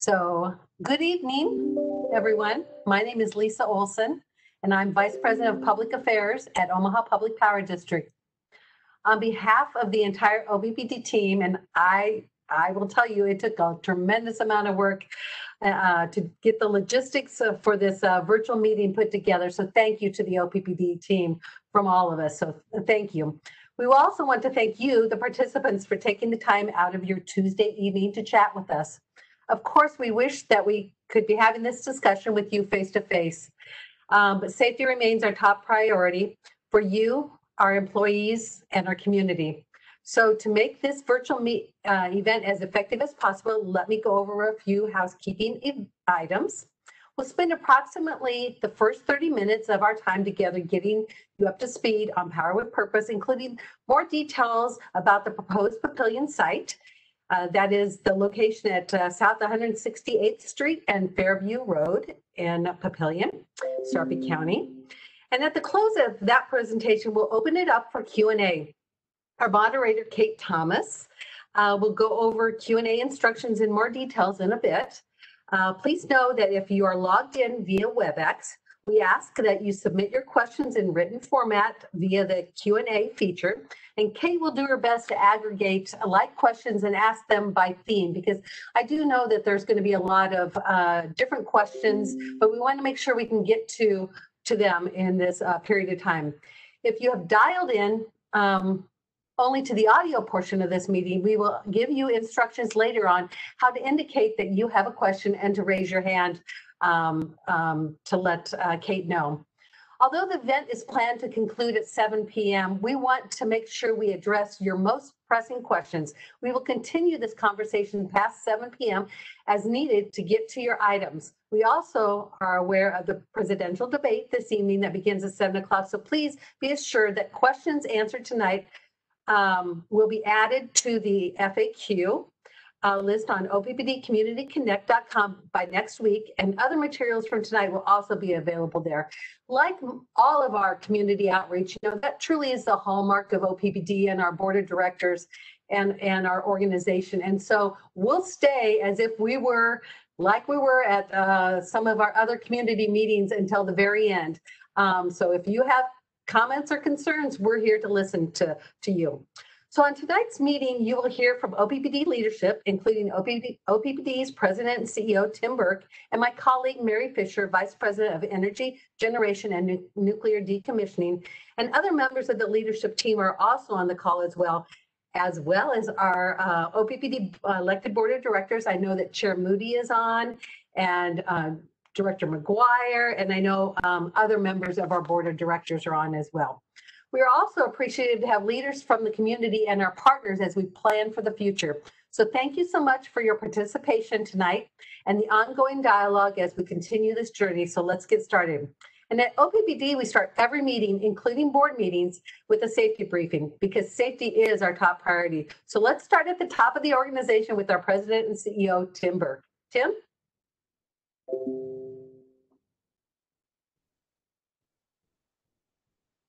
So, good evening, everyone. My name is Lisa Olson, and I'm Vice President of Public Affairs at Omaha Public Power District. On behalf of the entire OPPD team, and I will tell you, it took a tremendous amount of work to get the logistics for this virtual meeting put together. So thank you to the OPPD team from all of us. So thank you. We also want to thank you, the participants, for taking the time out of your Tuesday evening to chat with us. Of course, we wish that we could be having this discussion with you face to face, but safety remains our top priority for you, our employees, and our community. So to make this virtual event as effective as possible, let me go over a few housekeeping items. We'll spend approximately the first 30 minutes of our time together getting you up to speed on Power with Purpose, including more details about the proposed Papillion site. That is the location at South 168th Street and Fairview Road in Papillion, Sarpy County. And at the close of that presentation, we'll open it up for Q&A. Our moderator, Kate Thomas, will go over Q&A instructions in more details in a bit. Please know that if you are logged in via WebEx, we ask that you submit your questions in written format via the Q&A feature, and Kate will do her best to aggregate like questions and ask them by theme, because I do know that there's going to be a lot of different questions, but we want to make sure we can get to them in this period of time. If you have dialed in only to the audio portion of this meeting, we will give you instructions later on how to indicate that you have a question and to raise your hand to let Kate know. Although the event is planned to conclude at 7 p.m., we want to make sure we address your most pressing questions. We will continue this conversation past 7 p.m. as needed to get to your items. We also are aware of the presidential debate this evening that begins at 7 o'clock, so please be assured that questions answered tonight will be added to the FAQ list on oppdcommunityconnect.com by next week, and other materials from tonight will also be available there. Like all of our community outreach, you know, that truly is the hallmark of OPPD and our board of directors and our organization. And so we'll stay as if we were like we were at some of our other community meetings until the very end. So if you have comments or concerns, we're here to listen to you. So on tonight's meeting, you will hear from OPPD leadership, including OPPD's President and CEO, Tim Burke, and my colleague, Mary Fisher, Vice President of Energy, Generation, and Nuclear Decommissioning. And other members of the leadership team are also on the call as well as our OPPD elected board of directors. I know that Chair Moody is on, and Director McGuire, and I know other members of our board of directors are on as well. We are also appreciative to have leaders from the community and our partners as we plan for the future. So thank you so much for your participation tonight and the ongoing dialogue as we continue this journey. So let's get started. And at OPPD, we start every meeting, including board meetings, with a safety briefing, because safety is our top priority. So let's start at the top of the organization with our President and CEO, Tim Burke. Tim?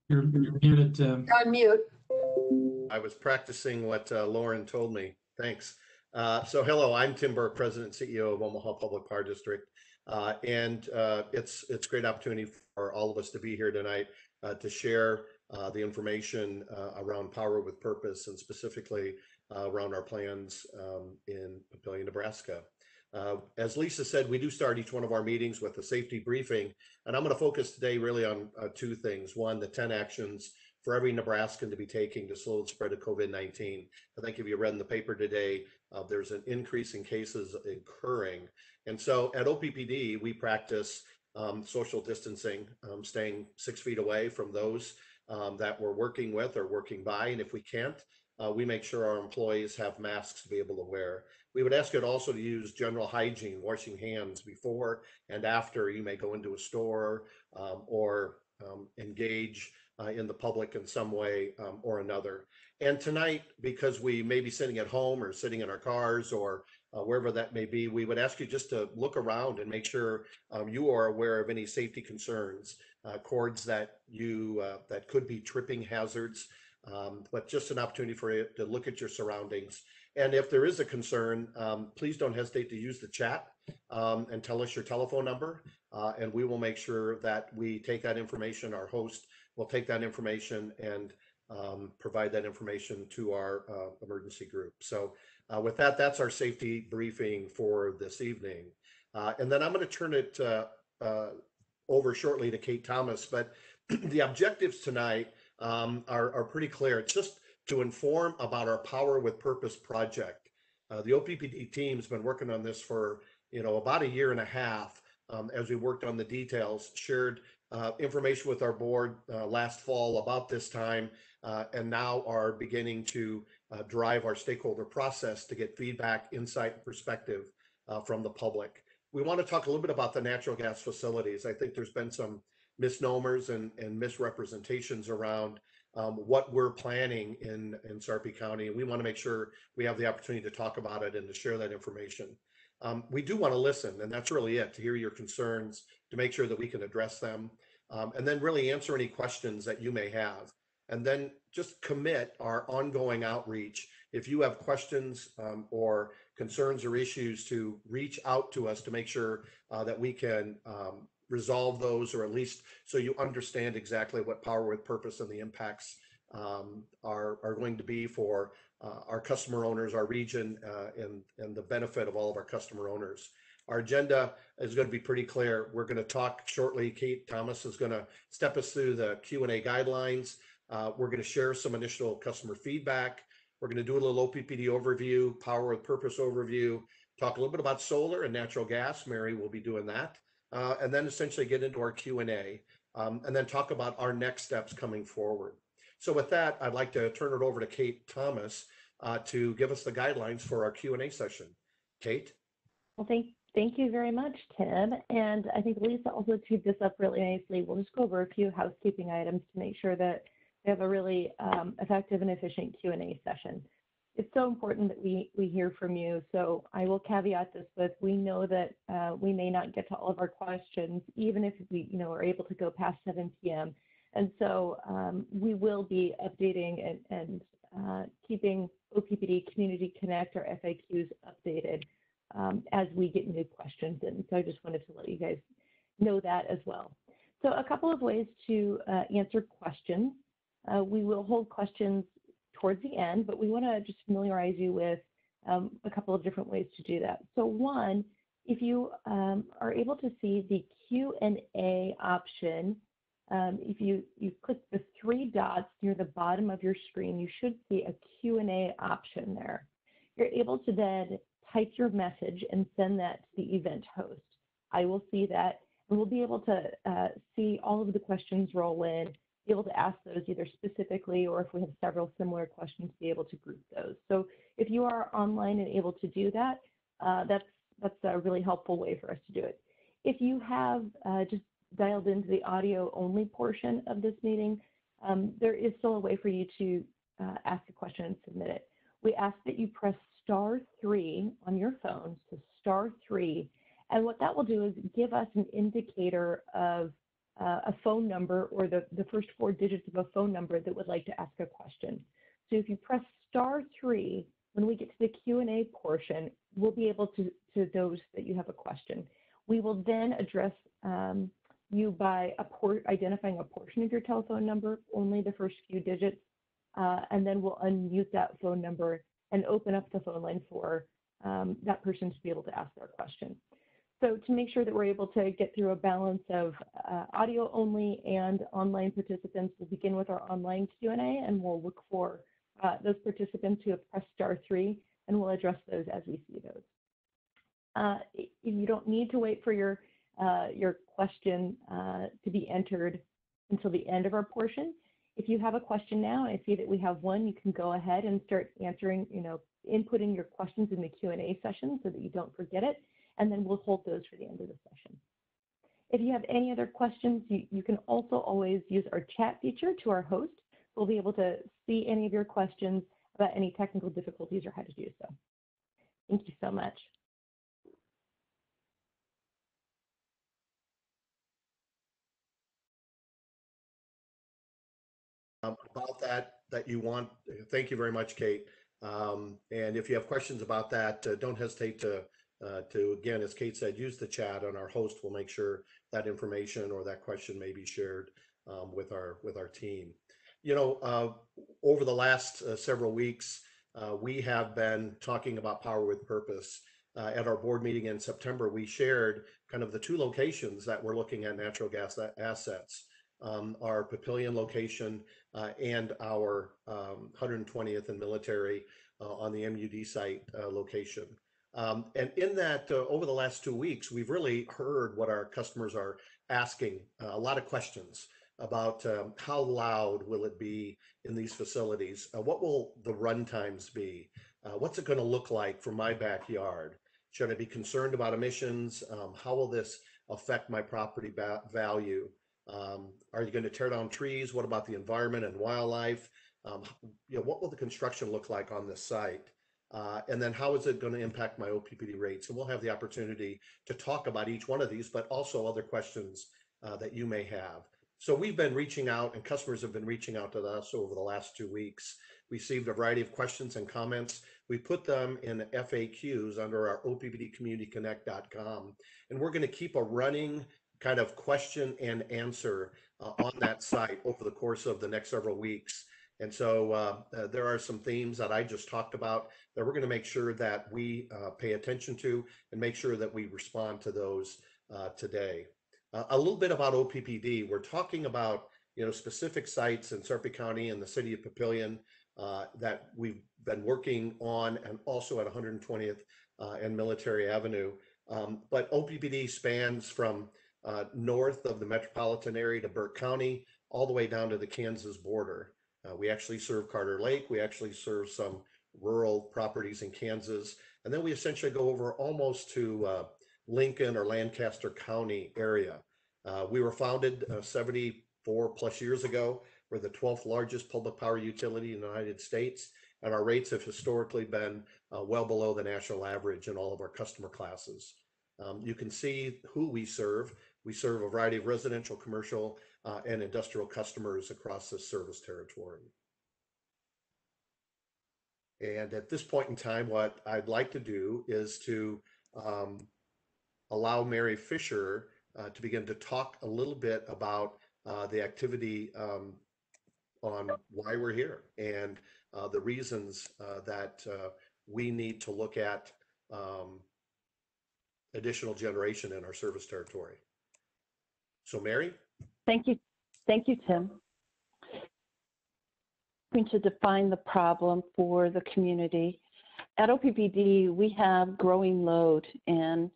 You're muted, Tim. You're on mute. I was practicing what Lauren told me. Thanks. So hello, I'm Tim Burke, President and CEO of Omaha Public Power District. And it's a great opportunity for all of us to be here tonight to share the information around Power with Purpose, and specifically around our plans in Papillion, Nebraska. As Lisa said, we do start each one of our meetings with a safety briefing, and I'm going to focus today really on two things. One, the 10 actions for every Nebraskan to be taking to slow the spread of COVID-19. I think if you read in the paper today, there's an increase in cases occurring. And so at OPPD, we practice social distancing, staying 6 feet away from those that we're working with or working by. And if we can't, we make sure our employees have masks to be able to wear. We would ask you also to use general hygiene, washing hands before and after you may go into a store or engage in the public in some way or another. And tonight, because we may be sitting at home or sitting in our cars or wherever that may be, we would ask you just to look around and make sure you are aware of any safety concerns, cords that that could be tripping hazards, but just an opportunity for you to look at your surroundings And if there is a concern, please don't hesitate to use the chat and tell us your telephone number. And we will make sure that we take that information. Our host will take that information and provide that information to our emergency group. So with that, that's our safety briefing for this evening. And then I'm going to turn it over shortly to Kate Thomas. But the objectives tonight are pretty clear. It's just to inform about our Power with Purpose project. The OPPD team's been working on this for about a year and a half as we worked on the details, shared information with our board last fall about this time, and now are beginning to drive our stakeholder process to get feedback, insight, and perspective from the public. We want to talk a little bit about the natural gas facilities. I think there's been some misnomers and misrepresentations around what we're planning in Sarpy County. And we want to make sure we have the opportunity to talk about it and to share that information. We do want to listen, and that's really it, to hear your concerns, to make sure that we can address them, and then really answer any questions that you may have. And then just commit our ongoing outreach. If you have questions or concerns or issues, to reach out to us to make sure that we can resolve those, or at least so you understand exactly what Power with Purpose and the impacts are going to be for our customer owners, our region, and the benefit of all of our customer owners. Our agenda is going to be pretty clear. We're going to talk shortly. Kate Thomas is going to step us through the Q&A guidelines. We're going to share some initial customer feedback. We're going to do a little OPPD overview, Power with Purpose overview, talk a little bit about solar and natural gas. Mary will be doing that. And then essentially get into our Q&A, and then talk about our next steps coming forward. So with that, I'd like to turn it over to Kate Thomas to give us the guidelines for our Q&A session. Kate? Well, thank you very much, Tim. And I think Lisa also teed this up really nicely. We'll just go over a few housekeeping items to make sure that we have a really effective and efficient Q&A session. It's so important that we hear from you. So I will caveat this with, we know that we may not get to all of our questions, even if we are able to go past 7 p.m. And so we will be updating and keeping OPPD Community Connect, or FAQs, updated as we get new questions in. So I just wanted to let you guys know that as well. So a couple of ways to answer questions. We will hold questions towards the end, but we want to just familiarize you with a couple of different ways to do that. So one, if you are able to see the Q&A option, if you click the 3 dots near the bottom of your screen, you should see a Q&A option there. You're able to then type your message and send that to the event host. I will see that, and we'll be able to see all of the questions roll in, be able to ask those either specifically, or if we have several similar questions, be able to group those. So if you are online and able to do that, that's a really helpful way for us to do it. If you have just dialed into the audio only portion of this meeting, there is still a way for you to ask a question and submit it. We ask that you press *3 on your phone, so *3, and what that will do is give us an indicator of a phone number, or the first 4 digits of a phone number that would like to ask a question. So if you press *3, when we get to the Q&A portion, we'll be able to those that you have a question. We will then address you by identifying a portion of your telephone number, only the first few digits, and then we'll unmute that phone number and open up the phone line for that person to be able to ask their question. So to make sure that we're able to get through a balance of audio only and online participants, we'll begin with our online Q&A, and we'll look for those participants who have pressed *3, and we'll address those as we see those. You don't need to wait for your question to be entered until the end of our portion. If you have a question now, and I see that we have one, you can go ahead and start answering, inputting your questions in the Q&A session so that you don't forget it, and then we'll hold those for the end of the session. If you have any other questions, you can also always use our chat feature to our host. We'll be able to see any of your questions about any technical difficulties or how to do so. Thank you so much. About that you want, thank you very much, Kate. And if you have questions about that, don't hesitate to again, as Kate said, use the chat, and our host will make sure that information or that question may be shared with our team. You know, over the last several weeks, we have been talking about Power with Purpose. At our board meeting in September, we shared kind of the two locations that we're looking at natural gas assets, our Papillion location and our 120th and Military on the MUD site location. And in that, over the last 2 weeks, we've really heard what our customers are asking, a lot of questions about how loud will it be in these facilities? What will the run times be? What's it going to look like for my backyard? Should I be concerned about emissions? How will this affect my property value? Are you going to tear down trees? What about the environment and wildlife? You know, what will the construction look like on this site? And then how is it going to impact my OPPD rates? And we'll have the opportunity to talk about each one of these, but also other questions that you may have. So we've been reaching out, and customers have been reaching out to us over the last 2 weeks. We received a variety of questions and comments. We put them in FAQs under our oppdcommunityconnect.com, and we're going to keep a running kind of question and answer on that site over the course of the next several weeks. And so there are some themes that I just talked about that we're going to make sure that we pay attention to and make sure that we respond to those today. A little bit about OPPD. We're talking about, you know, specific sites in Sarpy County and the city of Papillion that we've been working on, and also at 120th and Military Avenue. But OPPD spans from north of the metropolitan area to Burke County, all the way down to the Kansas border. We actually serve Carter Lake. We actually serve some rural properties in Kansas. And then we essentially go over almost to Lincoln or Lancaster County area. We were founded 74 plus years ago. We're the 12th largest public power utility in the United States, and our rates have historically been well below the national average in all of our customer classes. You can see who we serve. We serve a variety of residential, commercial, and industrial customers across this service territory. And at this point in time, what I'd like to do is to allow Mary Fisher to begin to talk a little bit about the activity on why we're here and the reasons that we need to look at additional generation in our service territory. So Mary? Thank you. Thank you, Tim. I'm going to define the problem for the community. At OPPD, we have growing load, and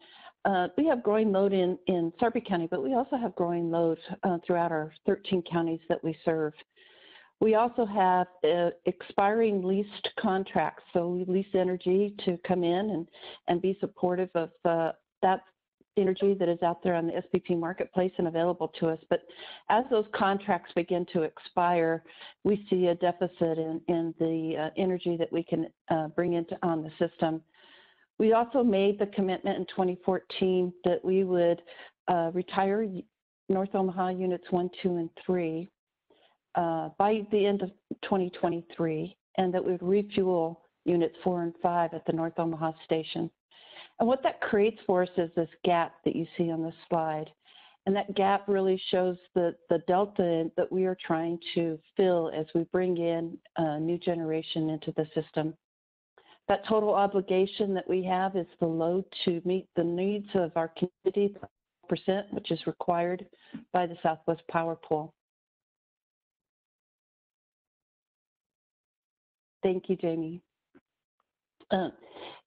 we have growing load in Sarpy County, but we also have growing load throughout our 13 counties that we serve. We also have expiring leased contracts, so we lease energy to come in and be supportive of that energy that is out there on the SPP marketplace and available to us. But as those contracts begin to expire, we see a deficit in the energy that we can bring into on the system. We also made the commitment in 2014 that we would retire North Omaha Units 1, 2, and 3 by the end of 2023, and that we would refuel Units 4 and 5 at the North Omaha station. And what that creates for us is this gap that you see on this slide. And that gap really shows the delta that we are trying to fill as we bring in new generation into the system. That total obligation that we have is the load to meet the needs of our community, percent, which is required by the Southwest Power Pool. Thank you, Jamie.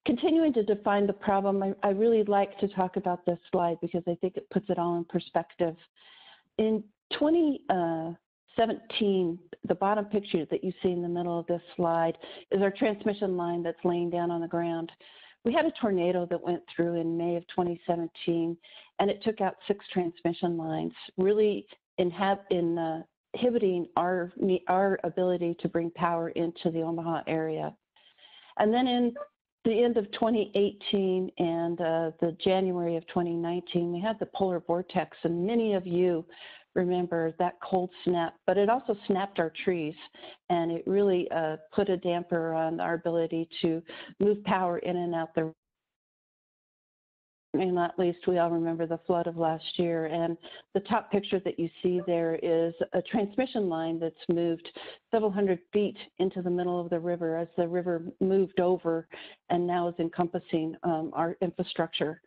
Continuing to define the problem, I really like to talk about this slide because I think it puts it all in perspective. In 2017, the bottom picture that you see in the middle of this slide is our transmission line that's laying down on the ground. We had a tornado that went through in May of 2017, and it took out 6 transmission lines, really inhibiting our ability to bring power into the Omaha area. And then in the end of 2018 and the January of 2019, we had the polar vortex, and many of you remember that cold snap, but it also snapped our trees, and it really put a damper on our ability to move power in and out the. And not least, we all remember the flood of last year, and the top picture that you see there is a transmission line that's moved several hundred feet into the middle of the river as the river moved over and now is encompassing our infrastructure.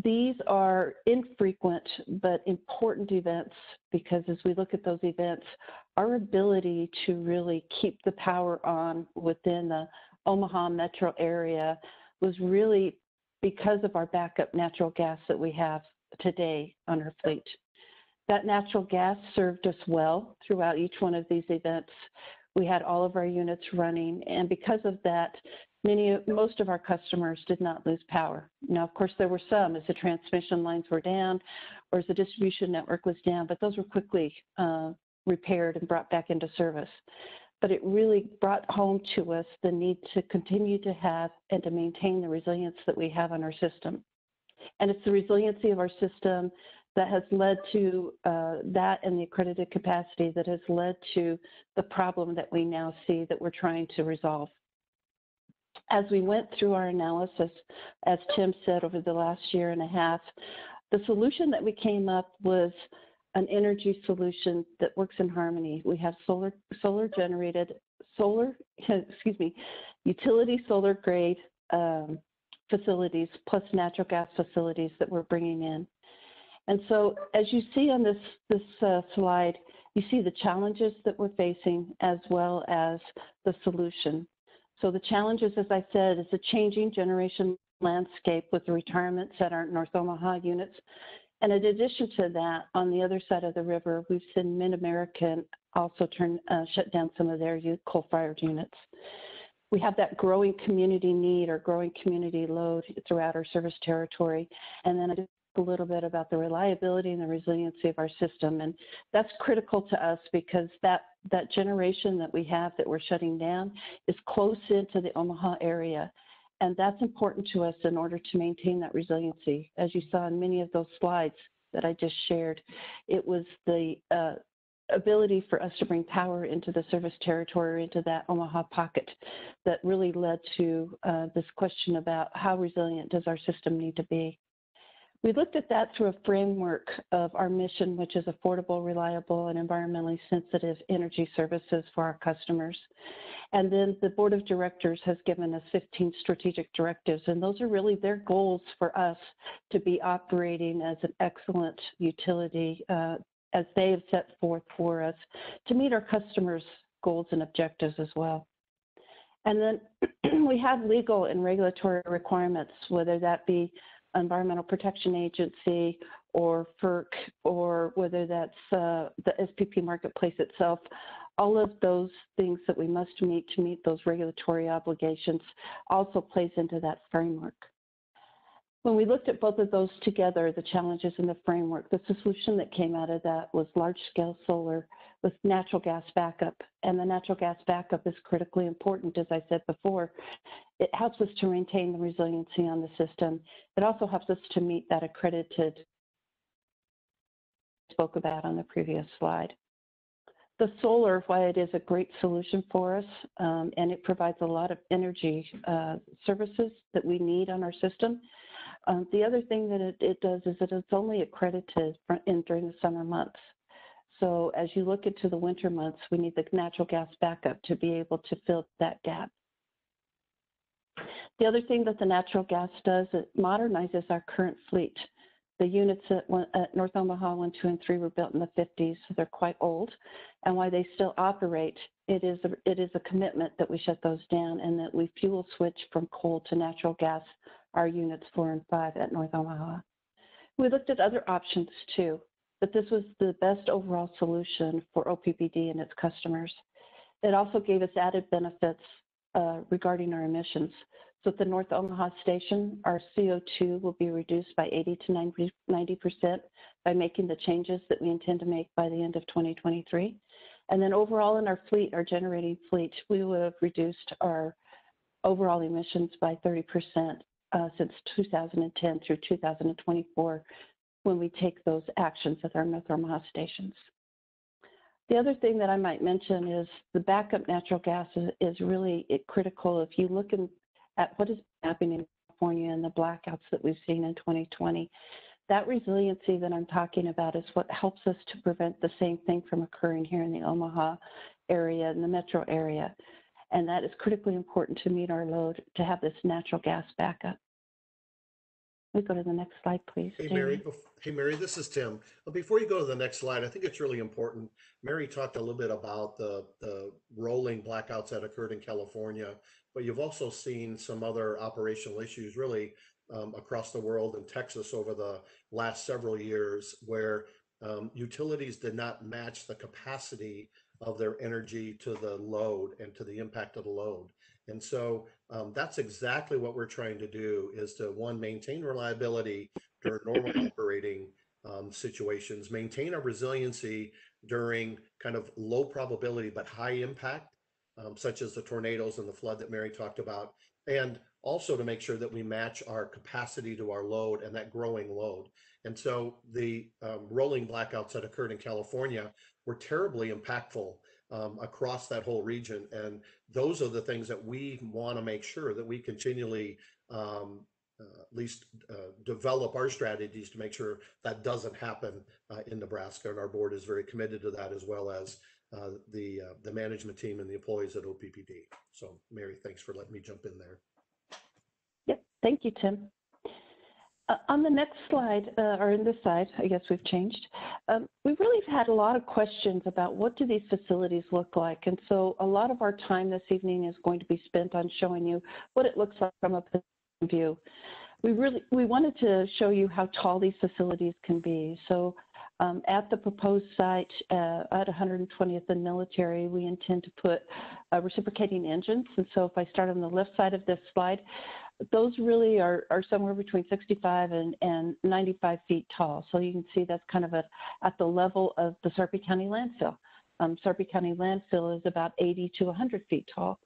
These are infrequent but important events, because as we look at those events, our ability to really keep the power on within the Omaha metro area was really because of our backup natural gas that we have today on our fleet. That natural gas served us well throughout each one of these events. We had all of our units running, and because of that, most of our customers did not lose power. Now, of course, there were some as the transmission lines were down or as the distribution network was down, but those were quickly repaired and brought back into service. But it really brought home to us the need to continue to have and to maintain the resilience that we have on our system. And it's the resiliency of our system that has led to that, and the accredited capacity that has led to the problem that we now see that we're trying to resolve. As we went through our analysis, as Tim said, over the last year and a half, the solution that we came up was an energy solution that works in harmony. We have utility solar grade facilities plus natural gas facilities that we're bringing in. And so as you see on this slide, you see the challenges that we're facing as well as the solution. So the challenges, as I said, is a changing generation landscape with the retirements at our North Omaha units. And in addition to that, on the other side of the river, we've seen Mid-American also shut down some of their coal-fired units. We have that growing community need or growing community load throughout our service territory. And then I just a little bit about the reliability and the resiliency of our system. And that's critical to us because that generation that we have that we're shutting down is close into the Omaha area. And that's important to us in order to maintain that resiliency. As you saw in many of those slides that I just shared, it was the ability for us to bring power into the service territory, into that Omaha pocket, that really led to this question about how resilient does our system need to be. We looked at that through a framework of our mission, which is affordable, reliable, and environmentally sensitive energy services for our customers. And then the board of directors has given us 15 strategic directives, and those are really their goals for us to be operating as an excellent utility as they have set forth for us to meet our customers' goals and objectives as well. And then we have legal and regulatory requirements, whether that be Environmental Protection Agency or FERC, or whether that's the SPP marketplace itself. All of those things that we must meet to meet those regulatory obligations also plays into that framework. When we looked at both of those together, the challenges in the framework, the solution that came out of that was large-scale solar with natural gas backup. And the natural gas backup is critically important, as I said before. It helps us to maintain the resiliency on the system. It also helps us to meet that accredited spoke about on the previous slide. The solar, why it is a great solution for us, and it provides a lot of energy services that we need on our system. The other thing that it does is that it's only accredited during the summer months. So as you look into the winter months, we need the natural gas backup to be able to fill that gap. The other thing that the natural gas does, it modernizes our current fleet. The units at North Omaha 1, 2, and 3 were built in the 50s, so they're quite old. And while they still operate, it is a commitment that we shut those down and that we fuel switch from coal to natural gas, our units 4 and 5 at North Omaha. We looked at other options too, but this was the best overall solution for OPPD and its customers. It also gave us added benefits regarding our emissions. So at the North Omaha station, our CO2 will be reduced by 80 to 90% by making the changes that we intend to make by the end of 2023. And then overall in our fleet, our generating fleet, we would have reduced our overall emissions by 30% since 2010 through 2024 when we take those actions at our North Omaha stations. The other thing that I might mention is the backup natural gas is really critical. If you look at what is happening in California and the blackouts that we've seen in 2020, that resiliency that I'm talking about is what helps us to prevent the same thing from occurring here in the Omaha area and the metro area. And that is critically important to meet our load, to have this natural gas backup. We go to the next slide, please. Hey, Jamie. Mary, this is Tim. Before you go to the next slide, I think it's really important. Mary talked a little bit about the rolling blackouts that occurred in California, but you've also seen some other operational issues really across the world in Texas over the last several years where utilities did not match the capacity of their energy to the load and to the impact of the load. And so that's exactly what we're trying to do, is to, one, maintain reliability during normal operating situations, maintain our resiliency during kind of low probability but high impact, such as the tornadoes and the flood that Mary talked about, and also to make sure that we match our capacity to our load and that growing load. And so the rolling blackouts that occurred in California were terribly impactful across that whole region. And those are the things that we want to make sure that we continually at least develop our strategies to make sure that doesn't happen in Nebraska. And our board is very committed to that, as well as the management team and the employees at OPPD. So Mary, thanks for letting me jump in there. Yep, thank you, Tim. On the next slide, or in this side, I guess we've changed. We really have had a lot of questions about what do these facilities look like. And so a lot of our time this evening is going to be spent on showing you what it looks like from a position view. We wanted to show you how tall these facilities can be. So at the proposed site at 120th and Military, we intend to put reciprocating engines. And so if I start on the left side of this slide, those really are somewhere between 65 and 95 feet tall. So you can see that's kind of at the level of the Sarpy County landfill. Sarpy County landfill is about 80 to 100 feet tall.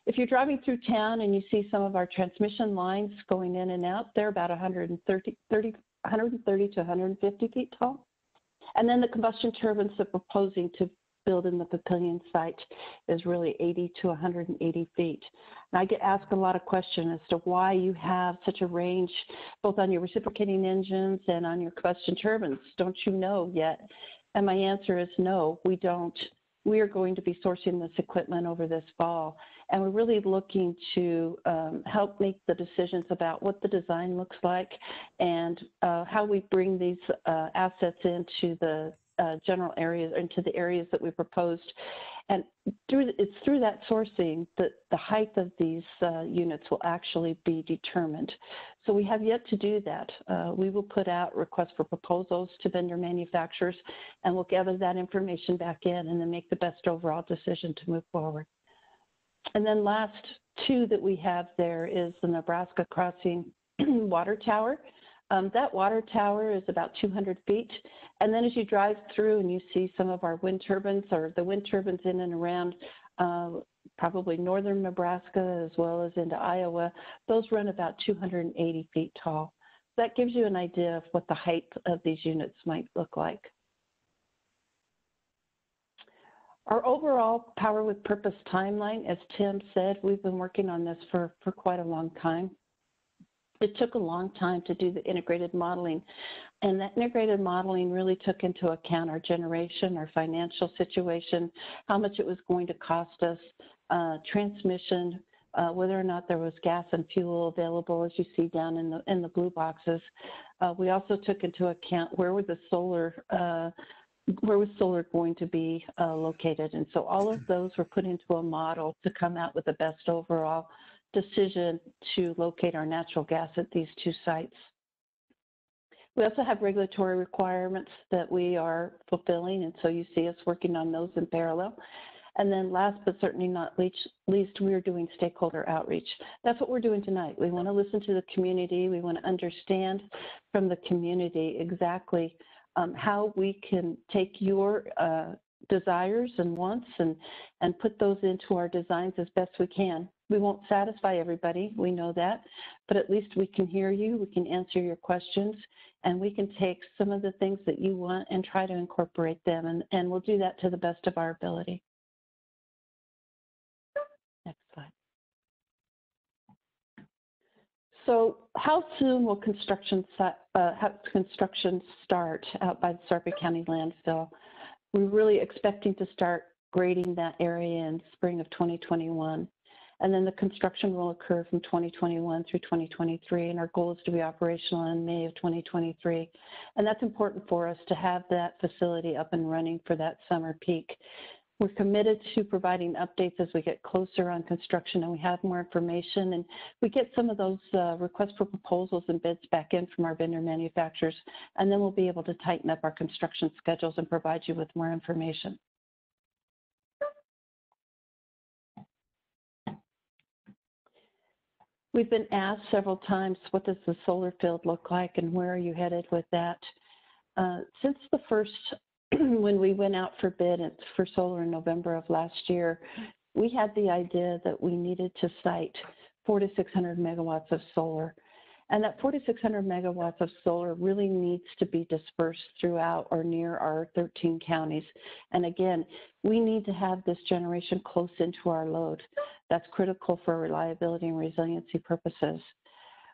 If you're driving through town and you see some of our transmission lines going in and out, they're about 130 to 150 feet tall. And then the combustion turbines that we're proposing to build in the Papillion site is really 80 to 180 feet. And I get asked a lot of questions as to why you have such a range, both on your reciprocating engines and on your combustion turbines. Don't you know yet? And my answer is no, we don't. We are going to be sourcing this equipment over this fall. And we're really looking to help make the decisions about what the design looks like and how we bring these assets into the general areas, into the areas that we proposed. And it's through that sourcing that the height of these units will actually be determined. So we have yet to do that. We will put out requests for proposals to vendor manufacturers, and we'll gather that information back in and then make the best overall decision to move forward. And then last two that we have there is the Nebraska Crossing water tower. That water tower is about 200 feet. And then as you drive through and you see some of our wind turbines, or the wind turbines in and around probably northern Nebraska as well as into Iowa, those run about 280 feet tall. That gives you an idea of what the height of these units might look like. Our overall Power with Purpose timeline, as Tim said, we've been working on this for quite a long time. It took a long time to do the integrated modeling, and that integrated modeling really took into account our generation, our financial situation, how much it was going to cost us, transmission, whether or not there was gas and fuel available, as you see down in the blue boxes. We also took into account where was solar going to be located, and so all of those were put into a model to come out with the best overall decision to locate our natural gas at these two sites. We also have regulatory requirements that we are fulfilling, and so you see us working on those in parallel. And then last but certainly not least, we are doing stakeholder outreach. That's what we're doing tonight. We want to listen to the community. We want to understand from the community exactly how we can take your desires and wants and put those into our designs as best we can. We won't satisfy everybody, we know that, but at least we can hear you, we can answer your questions, and we can take some of the things that you want and try to incorporate them, and we'll do that to the best of our ability. Next slide. So how soon will construction start out by the Sarpy County landfill? We're really expecting to start grading that area in spring of 2021. And then the construction will occur from 2021 through 2023. And our goal is to be operational in May of 2023. And that's important for us to have that facility up and running for that summer peak. We're committed to providing updates as we get closer on construction and we have more information, and we get some of those requests for proposals and bids back in from our vendor manufacturers, and then we'll be able to tighten up our construction schedules and provide you with more information. We've been asked several times, what does the solar field look like and where are you headed with that? Since the first when we went out for bid for solar in November of last year, we had the idea that we needed to site 400 to 600 megawatts of solar. And that 400 to 600 megawatts of solar really needs to be dispersed throughout or near our 13 counties. And again, we need to have this generation close into our load. That's critical for reliability and resiliency purposes.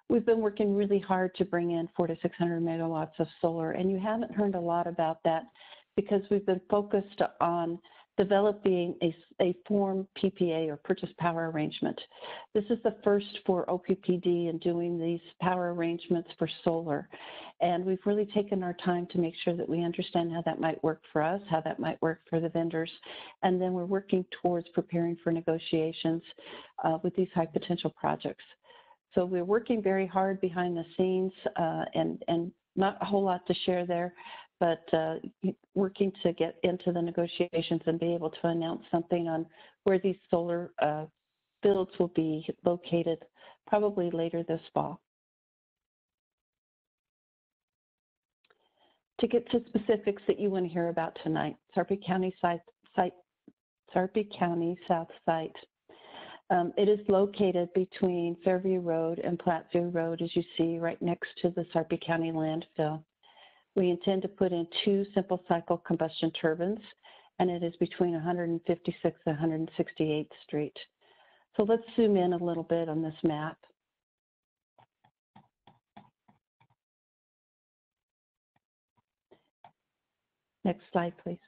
We've been working really hard to bring in 400 to 600 megawatts of solar, and you haven't heard a lot about that because we've been focused on developing a form PPA or purchase power arrangement. This is the first for OPPD in doing these power arrangements for solar. And we've really taken our time to make sure that we understand how that might work for us, how that might work for the vendors. And then we're working towards preparing for negotiations with these high potential projects. So we're working very hard behind the scenes and not a whole lot to share there, but working to get into the negotiations and be able to announce something on where these solar fields will be located probably later this fall. To get to specifics that you want to hear about tonight, Sarpy County South Site. It is located between Fairview Road and Platteview Road, as you see, right next to the Sarpy County landfill. We intend to put in 2 simple cycle combustion turbines, and it is between 156th and 168th Street. So let's zoom in a little bit on this map. Next slide, please.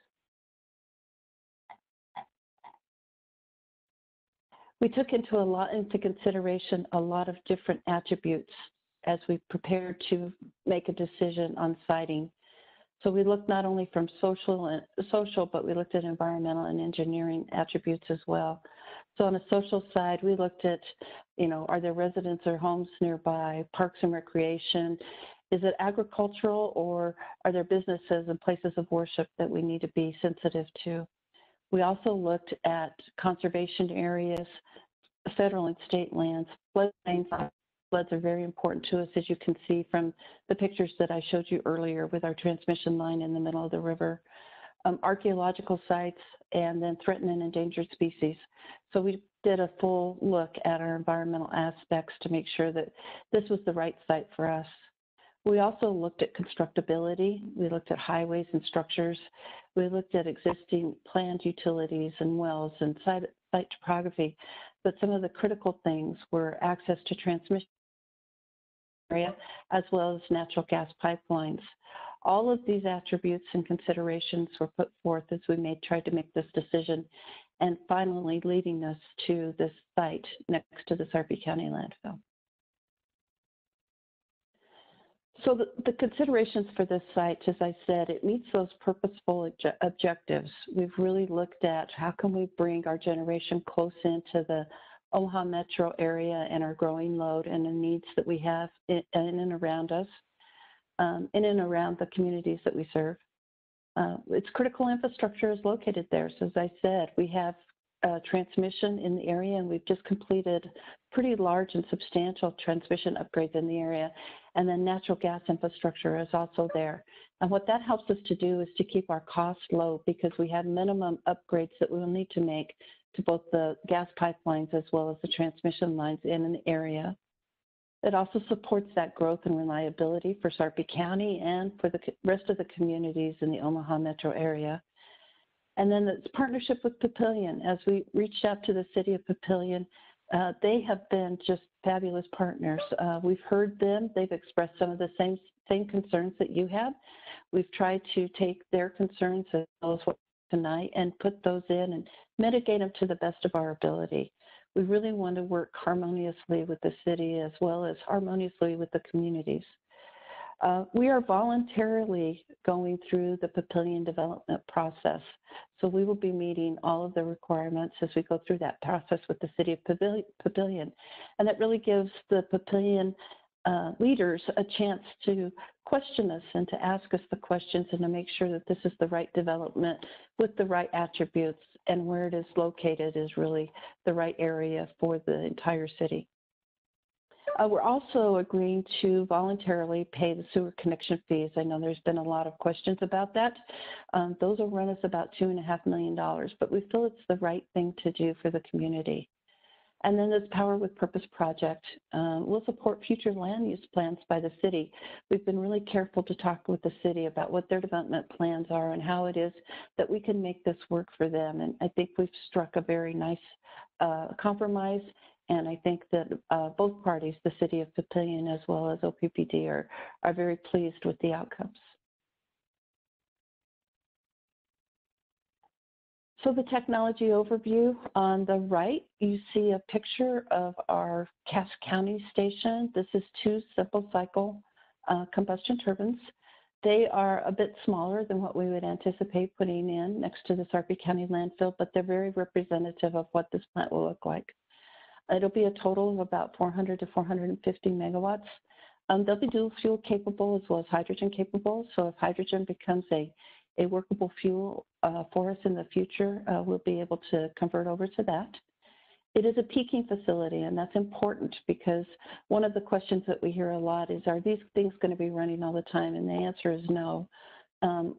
We took into consideration a lot of different attributes as we prepared to make a decision on siting. So we looked not only from social, but we looked at environmental and engineering attributes as well. So on the social side, we looked at, are there residents or homes nearby, parks and recreation? Is it agricultural, or are there businesses and places of worship that we need to be sensitive to? We also looked at conservation areas, federal and state lands, floodplains. Floods are very important to us, as you can see from the pictures that I showed you earlier with our transmission line in the middle of the river, archaeological sites, and then threatened and endangered species. So we did a full look at our environmental aspects to make sure that this was the right site for us. We also looked at constructability. We looked at highways and structures. We looked at existing planned utilities and wells and site topography. But some of the critical things were access to transmission area, as well as natural gas pipelines. All of these attributes and considerations were put forth as we tried to make this decision, and finally leading us to this site next to the Sarpy County landfill. So the considerations for this site, as I said, it meets those purposeful objectives. We've really looked at how can we bring our generation close into the Omaha metro area and our growing load and the needs that we have in and around us, in and around the communities that we serve. Its critical infrastructure is located there. So as I said, we have transmission in the area, and we've just completed pretty large and substantial transmission upgrades in the area. And then natural gas infrastructure is also there. And what that helps us to do is to keep our costs low, because we have minimum upgrades that we will need to make to both the gas pipelines as well as the transmission lines in an area. It also supports that growth and reliability for Sarpy County and for the rest of the communities in the Omaha metro area. And then the partnership with Papillion. As we reached out to the city of Papillion, they have been just fabulous partners. We've heard them. They've expressed some of the same concerns that you have. We've tried to take their concerns as well as what tonight and put those in and mitigate them to the best of our ability. We really want to work harmoniously with the city as well as harmoniously with the communities. We are voluntarily going through the Papillion development process. So we will be meeting all of the requirements as we go through that process with the city of Papillion. And that really gives the Papillion leaders a chance to question us and to ask us the questions and to make sure that this is the right development with the right attributes, and where it is located is really the right area for the entire city. We're also agreeing to voluntarily pay the sewer connection fees. I know there's been a lot of questions about that. Those will run us about $2.5 million, but we feel it's the right thing to do for the community. And then this Power with Purpose project will support future land use plans by the city. We've been really careful to talk with the city about what their development plans are and how it is that we can make this work for them. And I think we've struck a very nice compromise. And I think that both parties, the city of Papillion as well as OPPD, are very pleased with the outcomes. So the technology overview, on the right, you see a picture of our Cass County station. This is 2 simple cycle combustion turbines. They are a bit smaller than what we would anticipate putting in next to the Sarpy County landfill, but they're very representative of what this plant will look like. It'll be a total of about 400 to 450 megawatts. They'll be dual fuel capable as well as hydrogen capable. So if hydrogen becomes a workable fuel for us in the future, we'll be able to convert over to that. It is a peaking facility, and that's important because one of the questions that we hear a lot is, are these things going to be running all the time? And the answer is no.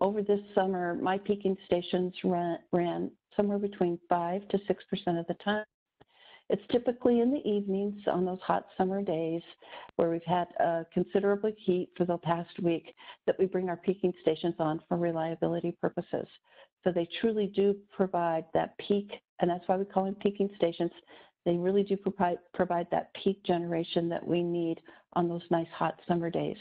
Over this summer, my peaking stations ran somewhere between 5 to 6% of the time. It's typically in the evenings on those hot summer days where we've had considerable heat for the past week that we bring our peaking stations on for reliability purposes. So they truly do provide that peak, and that's why we call them peaking stations. They really do provide that peak generation that we need on those nice hot summer days.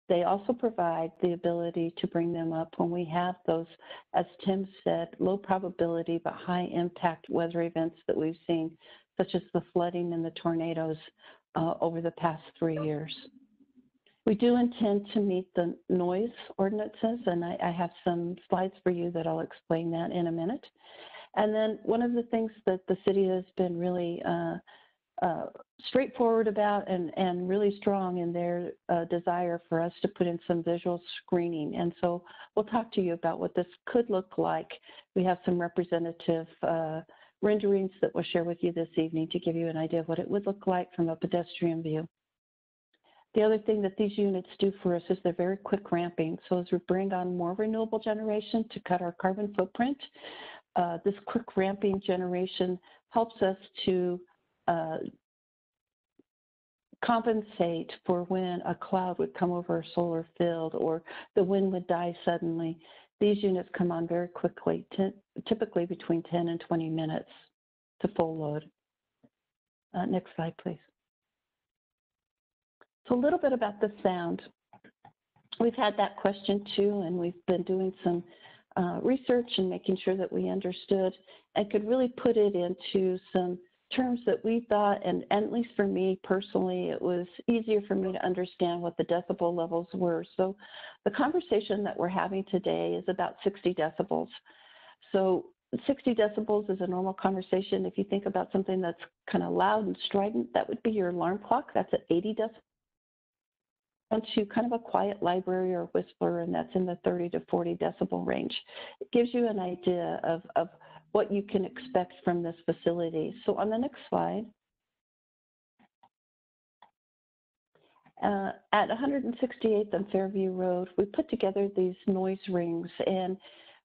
They also provide the ability to bring them up when we have those, as Tim said, low probability but high impact weather events that we've seen, such as the flooding and the tornadoes over the past 3 years. We do intend to meet the noise ordinances, and I have some slides for you that I'll explain that in a minute. And then one of the things that the city has been really straightforward about and really strong in their desire for us to put in some visual screening. And so we'll talk to you about what this could look like. We have some representative renderings that we'll share with you this evening to give you an idea of what it would look like from a pedestrian view. The other thing that these units do for us is they're very quick ramping. So as we bring on more renewable generation to cut our carbon footprint, this quick ramping generation helps us to compensate for when a cloud would come over a solar field or the wind would die suddenly. These units come on very quickly, typically between 10 and 20 minutes to full load. Next slide, please. So a little bit about the sound. We've had that question too, and we've been doing some research and making sure that we understood and could really put it into some terms that we thought, and at least for me personally, it was easier for me to understand what the decibel levels were. So the conversation that we're having today is about 60 decibels. So 60 decibels is a normal conversation. If you think about something that's kind of loud and strident, that would be your alarm clock. That's at 80 decibels. To kind of a quiet library or whisper, and that's in the 30 to 40 decibel range. It gives you an idea of what you can expect from this facility. So on the next slide, at 168th and Fairview Road, we put together these noise rings, and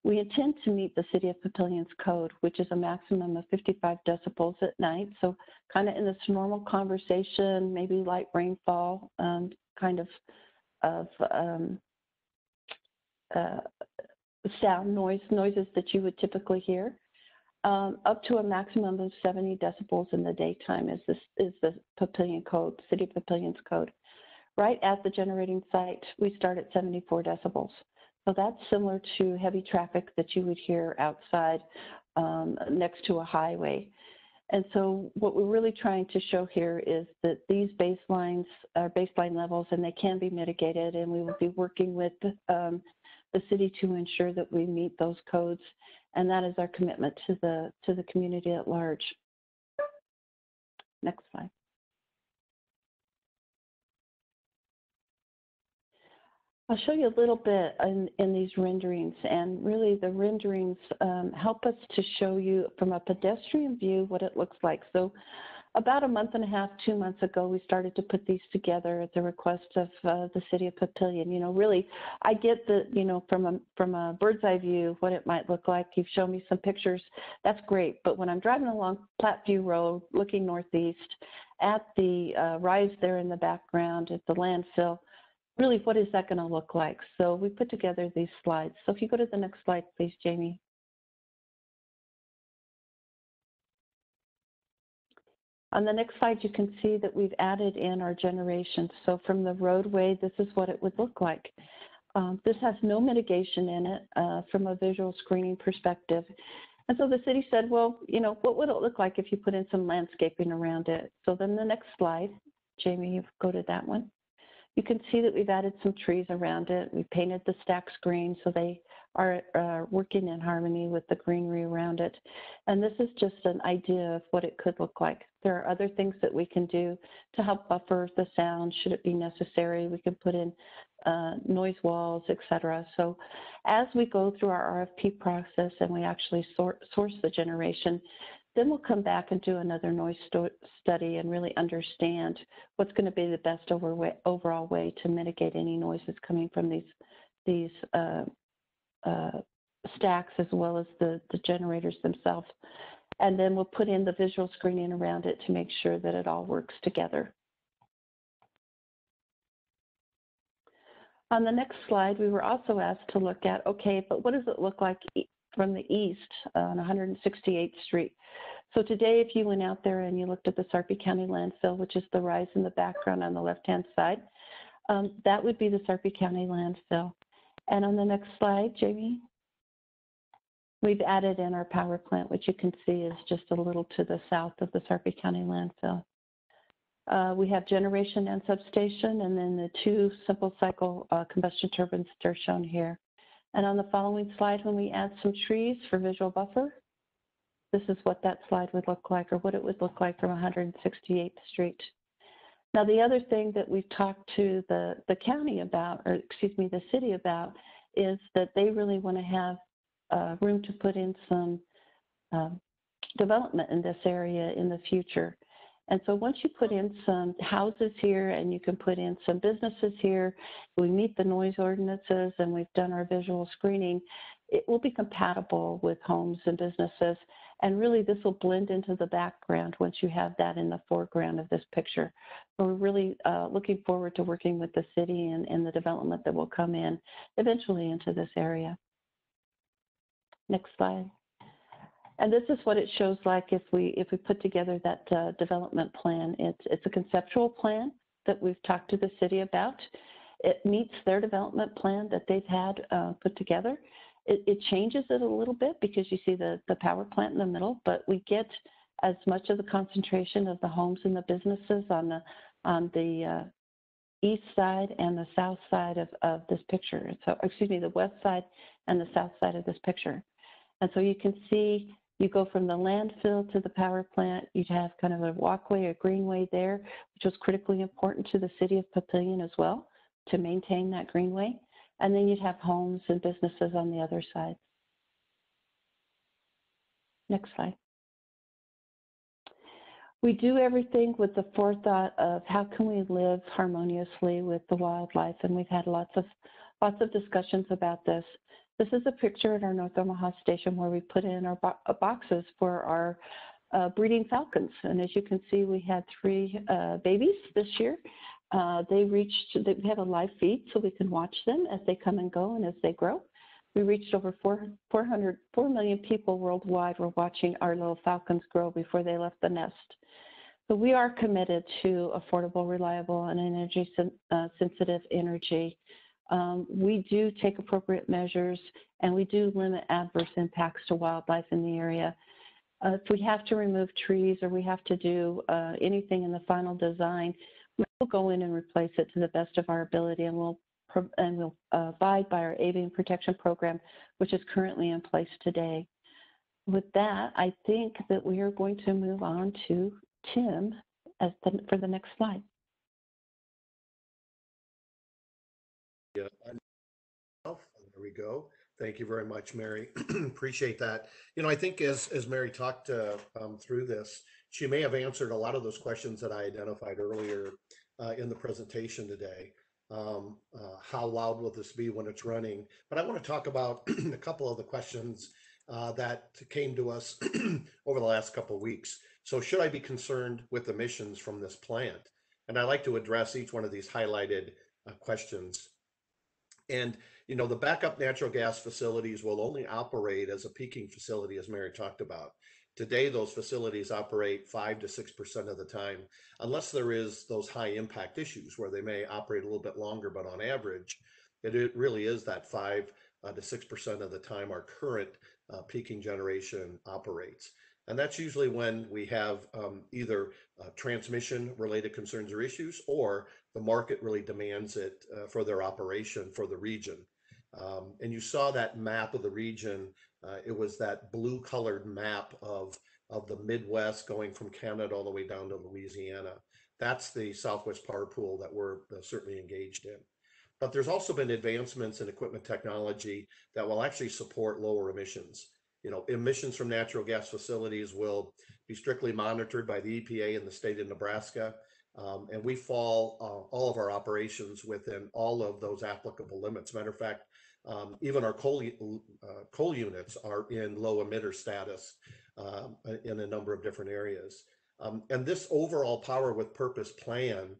we intend to meet the City of Papillion's code, which is a maximum of 55 decibels at night. So kind of in this normal conversation, maybe light rainfall, kind of sound noises that you would typically hear, up to a maximum of 70 decibels in the daytime is the Papillion code, City of Papillion's code. Right at the generating site, we start at 74 decibels. So that's similar to heavy traffic that you would hear outside next to a highway. And so what we're really trying to show here is that these baselines are baseline levels, and they can be mitigated, and we will be working with the city to ensure that we meet those codes, and that is our commitment to the community at large. Next slide. I'll show you a little bit in these renderings, and really the renderings help us to show you from a pedestrian view what it looks like. So about a month and a half, 2 months ago, we started to put these together at the request of the City of Papillion. You know, really, I get that, you know, from a bird's eye view, what it might look like. You've shown me some pictures. That's great. But when I'm driving along Platteview Road, looking northeast at the rise there in the background at the landfill, really, what is that going to look like? So we put together these slides. So if you go to the next slide, please, Jamie. On the next slide, you can see that we've added in our generation. So from the roadway, this is what it would look like. This has no mitigation in it from a visual screening perspective. And so the city said, well, you know, what would it look like if you put in some landscaping around it? So then the next slide, Jamie, you go to that one. You can see that we've added some trees around it. We painted the stacks green, so they are working in harmony with the greenery around it. And this is just an idea of what it could look like. There are other things that we can do to help buffer the sound should it be necessary. We can put in noise walls, etc. So as we go through our RFP process and we actually source the generation, then we'll come back and do another noise study and really understand what's going to be the best overall way to mitigate any noises coming from these stacks, as well as the generators themselves. And then we'll put in the visual screening around it to make sure that it all works together. On the next slide, we were also asked to look at, okay, but what does it look like from the east on 168th Street? So today, if you went out there and you looked at the Sarpy County landfill, which is the rise in the background on the left-hand side, that would be the Sarpy County landfill. And on the next slide, Jamie, we've added in our power plant, which you can see is just a little to the south of the Sarpy County landfill. We have generation and substation, and then the two simple cycle combustion turbines that are shown here. And on the following slide, when we add some trees for visual buffer, this is what that slide would look like, or what it would look like from 168th Street. Now, the other thing that we've talked to the county about, or excuse me, the city about, is that they really want to have room to put in some development in this area in the future. And so once you put in some houses here and you can put in some businesses here, we meet the noise ordinances and we've done our visual screening, it will be compatible with homes and businesses. And really this will blend into the background once you have that in the foreground of this picture. So we're really looking forward to working with the city and the development that will come in eventually into this area. Next slide. And this is what it shows like if we put together that development plan. It's a conceptual plan that we've talked to the city about. It meets their development plan that they've had put together. It changes it a little bit because you see the power plant in the middle, but we get as much of the concentration of the homes and the businesses on the east side and the south side of this picture. So, excuse me, the west side and the south side of this picture. And so you can see, you go from the landfill to the power plant, you'd have kind of a walkway or greenway there, which was critically important to the city of Papillion as well, to maintain that greenway. And then you'd have homes and businesses on the other side. Next slide. We do everything with the forethought of how can we live harmoniously with the wildlife, and we've had lots of discussions about this. This is a picture at our North Omaha station where we put in our boxes for our breeding falcons, and as you can see, we had 3 babies this year. They have a live feed so we can watch them as they come and go and as they grow. We reached over 4 million people worldwide were watching our little falcons grow before they left the nest. So we are committed to affordable, reliable, and energy sensitive energy. We do take appropriate measures, and we do limit adverse impacts to wildlife in the area. If we have to remove trees or we have to do anything in the final design, we will go in and replace it to the best of our ability, and we'll abide by our avian protection program, which is currently in place today. With that, I think that we are going to move on to Tim for the next slide. Yeah, there we go. Thank you very much, Mary. Appreciate that. You know, I think as Mary talked through this, she may have answered a lot of those questions that I identified earlier in the presentation today. How loud will this be when it's running? But I want to talk about a couple of the questions that came to us over the last couple of weeks. So should I be concerned with emissions from this plant? And I'd like to address each one of these highlighted questions. And, you know, the backup natural gas facilities will only operate as a peaking facility, as Mary talked about. Today, those facilities operate 5 to 6% of the time, unless there is those high impact issues where they may operate a little bit longer, but on average, it really is that 5 to 6% of the time our current peaking generation operates. And that's usually when we have either transmission related concerns or issues, or the market really demands it for their operation for the region. And you saw that map of the region. It was that blue colored map of the Midwest going from Canada all the way down to Louisiana. That's the Southwest Power Pool that we're certainly engaged in. But there's also been advancements in equipment technology that will actually support lower emissions. You know, emissions from natural gas facilities will be strictly monitored by the EPA in the state of Nebraska. And we fall all of our operations within all of those applicable limits. Matter of fact, even our coal units are in low emitter status in a number of different areas. And this overall power with purpose plan,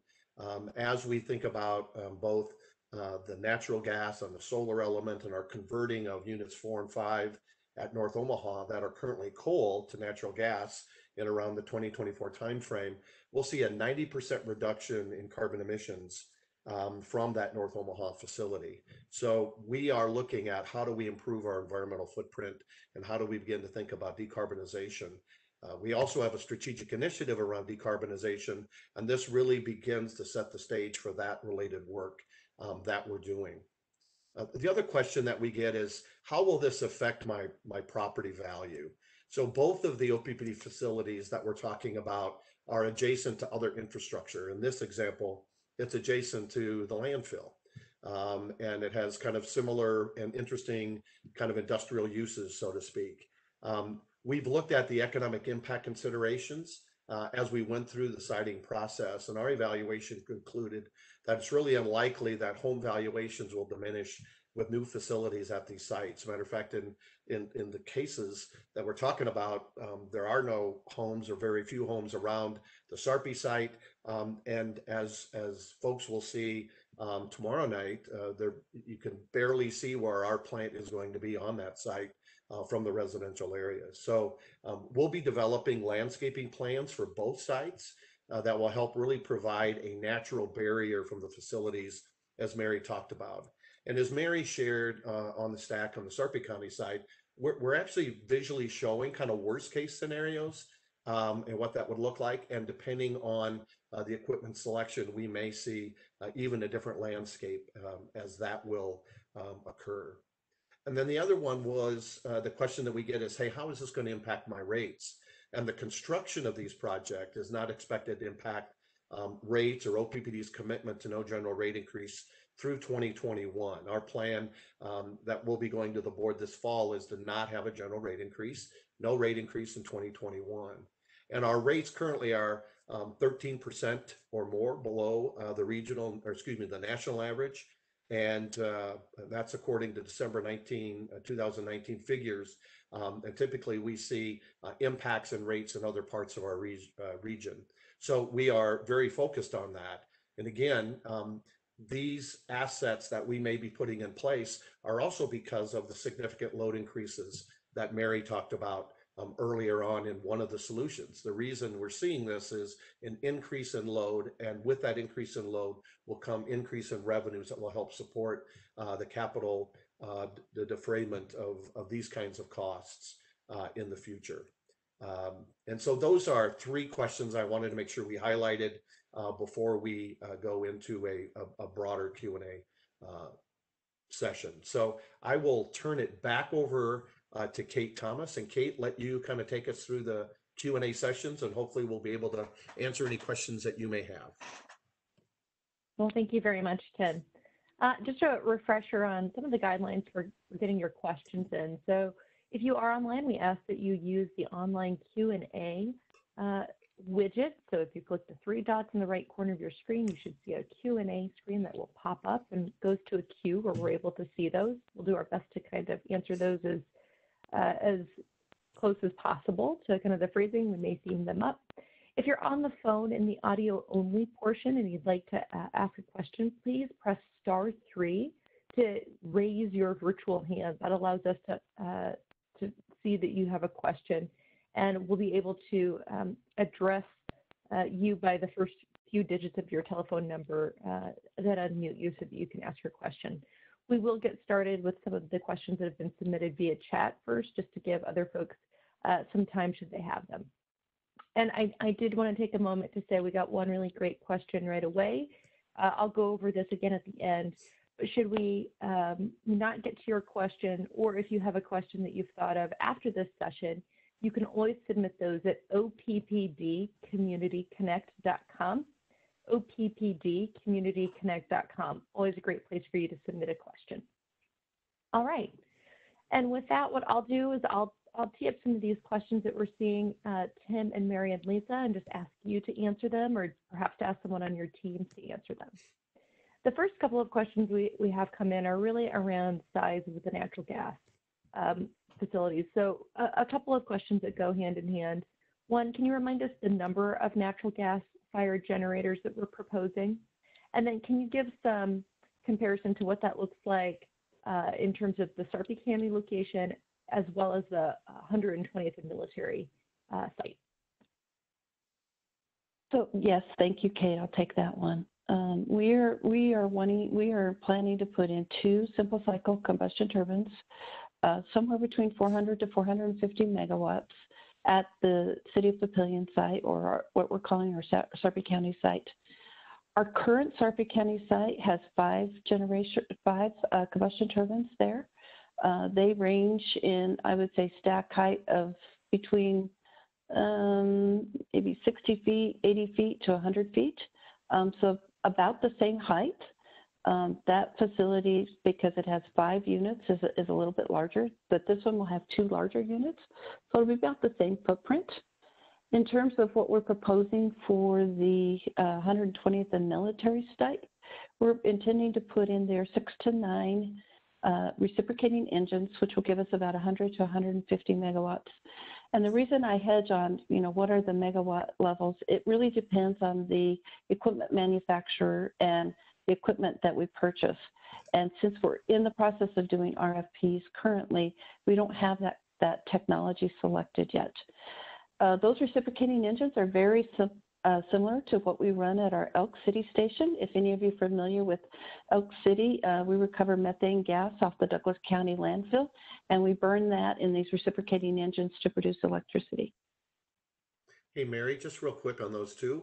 as we think about both the natural gas and the solar element and our converting of units 4 and 5 at North Omaha that are currently coal to natural gas in around the 2024 timeframe, we'll see a 90% reduction in carbon emissions from that North Omaha facility. So we are looking at how do we improve our environmental footprint and how do we begin to think about decarbonization. We also have a strategic initiative around decarbonization, and this really begins to set the stage for that related work that we're doing. The other question that we get is, how will this affect my property value? So both of the OPPD facilities that we're talking about are adjacent to other infrastructure. In this example, it's adjacent to the landfill. And it has kind of similar and interesting kind of industrial uses, so to speak. We've looked at the economic impact considerations as we went through the siting process, and our evaluation concluded that it's really unlikely that home valuations will diminish with new facilities at these sites. Matter of fact, in the cases that we're talking about, there are no homes or very few homes around the Sarpy site. And as folks will see tomorrow night, you can barely see where our plant is going to be on that site from the residential areas. So we'll be developing landscaping plans for both sites that will help really provide a natural barrier from the facilities, as Mary talked about. And as Mary shared on the stack on the Sarpy County side, we're actually visually showing kind of worst case scenarios and what that would look like. And depending on the equipment selection, we may see even a different landscape as that will occur. And then the other one was the question that we get is, hey, how is this going to impact my rates? And the construction of these projects is not expected to impact rates or OPPD's commitment to no general rate increase through 2021. Our plan that will be going to the board this fall is to not have a general rate increase, no rate increase in 2021. And our rates currently are 13% or more below the national average. And that's according to December 2019 figures. And typically we see impacts in rates in other parts of our region. So we are very focused on that. And again, these assets that we may be putting in place are also because of the significant load increases that Mary talked about earlier on in one of the solutions. The reason we're seeing this is an increase in load, and with that increase in load will come increase in revenues that will help support the capital, the defrayment of these kinds of costs in the future. And so those are three questions I wanted to make sure we highlighted before we go into a broader Q&A session. So I will turn it back over to Kate Thomas, and Kate, let you kind of take us through the Q&A sessions, and hopefully we'll be able to answer any questions that you may have. Well, thank you very much, Tim. Just a refresher on some of the guidelines for getting your questions in. So if you are online, we ask that you use the online Q&A widget. So if you click the three dots in the right corner of your screen, you should see a Q&A screen that will pop up and goes to a queue where we're able to see those. We'll do our best to kind of answer those as close as possible to kind of the phrasing. We may theme them up. If you're on the phone in the audio only portion and you'd like to ask a question, please press *3 to raise your virtual hand. That allows us to see that you have a question, and we'll be able to address you by the first few digits of your telephone number that unmute you so that you can ask your question. We will get started with some of the questions that have been submitted via chat first, just to give other folks some time should they have them. And I did want to take a moment to say we got one really great question right away. I'll go over this again at the end. But should we not get to your question, or if you have a question that you've thought of after this session, you can always submit those at OPPDcommunityconnect.com. OPPDcommunityconnect.com. Always a great place for you to submit a question. All right. And with that, what I'll do is I'll tee up some of these questions that we're seeing, Tim and Mary and Lisa, and just ask you to answer them, or perhaps to ask someone on your team to answer them. The first couple of questions we have come in are really around size of the natural gas facilities. So a couple of questions that go hand in hand. One, can you remind us the number of natural gas fired generators that we're proposing? And then can you give some comparison to what that looks like in terms of the Sarpy County location as well as the 120th and Military site? So yes, thank you, Kate. I'll take that one. We are planning to put in 2 simple cycle combustion turbines, somewhere between 400 to 450 megawatts at the City of Papillion site, or what we're calling our Sarpy County site. Our current Sarpy County site has 5 combustion turbines there. They range in, I would say, stack height of between maybe 60 feet, 80 feet to 100 feet. So about the same height. That facility, because it has 5 units, is a little bit larger, but this one will have 2 larger units. So it'll be about the same footprint. In terms of what we're proposing for the 120th and Military site, we're intending to put in there 6 to 9 reciprocating engines, which will give us about 100 to 150 megawatts. And the reason I hedge on, what are the megawatt levels, it really depends on the equipment manufacturer and the equipment that we purchase. And since we're in the process of doing RFPs currently, we don't have that technology selected yet. Those reciprocating engines are very similar to what we run at our Elk City station. If any of you are familiar with Elk City, we recover methane gas off the Douglas County landfill, and we burn that in these reciprocating engines to produce electricity. Hey, Mary, just real quick on those 2.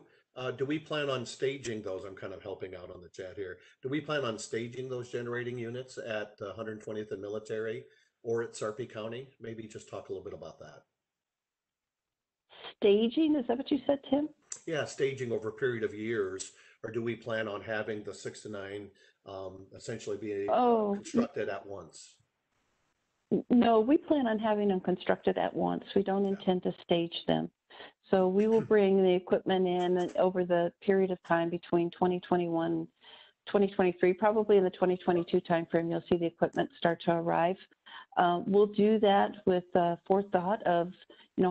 Do we plan on staging those? I'm kind of helping out on the chat here. Do we plan on staging those generating units at 120th and Military or at Sarpy County? Maybe just talk a little bit about that. Staging, is that what you said, Tim? Yeah, staging over a period of years, or do we plan on having the 6 to 9 essentially be Oh, constructed at once? no, we plan on having them constructed at once. We don't intend to stage them. So we will bring the equipment in over the period of time between 2021, 2023, probably in the 2022 timeframe, you'll see the equipment start to arrive. We'll do that with forethought of,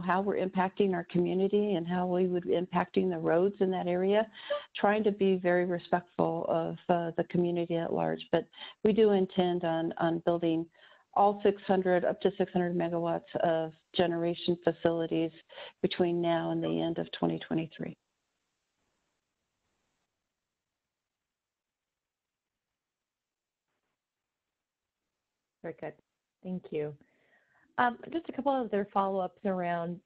how we're impacting our community and how we would be impacting the roads in that area, trying to be very respectful of the community at large. But we do intend on building all 600, up to 600 megawatts of generation facilities between now and the end of 2023. Very good. Thank you. Just a couple of other follow-ups around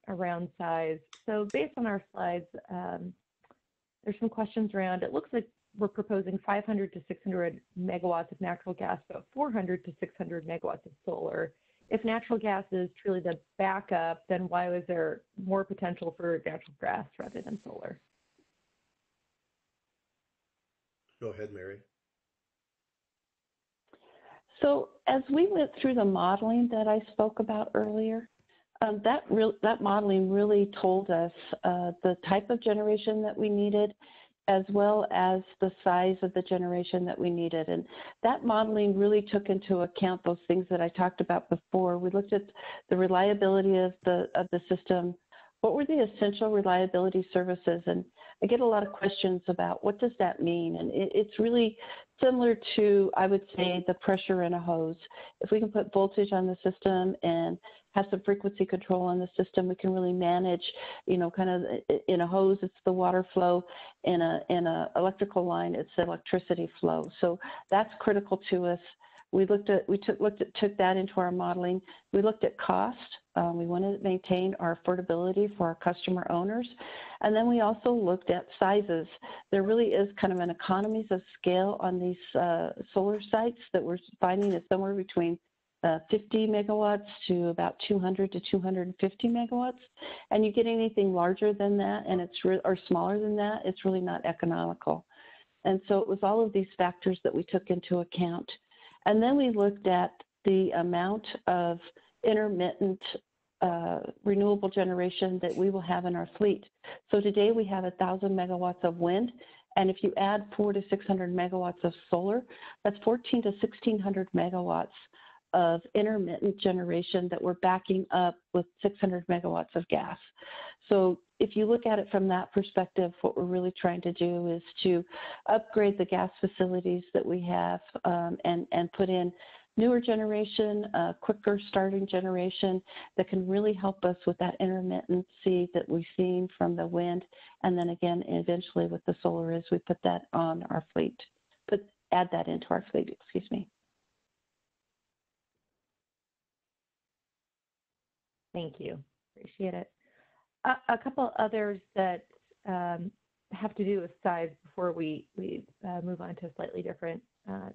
size. So based on our slides, there's some questions around, it looks like we're proposing 500 to 600 megawatts of natural gas, but 400 to 600 megawatts of solar. If natural gas is truly the backup, then why was there more potential for natural gas rather than solar? Go ahead, Mary. So as we went through the modeling that I spoke about earlier, that modeling really told us the type of generation that we needed, as well as the size of the generation that we needed. And that modeling really took into account those things that I talked about before. We looked at the reliability of the system. What were the essential reliability services? And I get a lot of questions about what does that mean? And it's really similar to, I would say, the pressure in a hose. If we can put voltage on the system and have some frequency control on the system, we can really manage, kind of in a hose, it's the water flow. In a electrical line, it's the electricity flow. So that's critical to us. We took that into our modeling. We looked at cost. We wanted to maintain our affordability for our customer owners. And then we also looked at sizes. There really is kind of an economies of scale on these solar sites that we're finding is somewhere between 50 megawatts to about 200 to 250 megawatts. And you get anything larger than that and or smaller than that, it's really not economical. And so it was all of these factors that we took into account. And then we looked at the amount of intermittent renewable generation that we will have in our fleet. So today we have 1,000 megawatts of wind. And if you add 400 to 600 megawatts of solar, that's 1,400 to 1,600 megawatts of intermittent generation that we're backing up with 600 megawatts of gas. So if you look at it from that perspective, what we're really trying to do is to upgrade the gas facilities that we have and put in newer generation, quicker starting generation that can really help us with that intermittency that we've seen from the wind. And then again, eventually with the solar as we put that on our fleet, add that into our fleet, excuse me. Thank you. Appreciate it. A couple others that have to do with size before we move on to a slightly different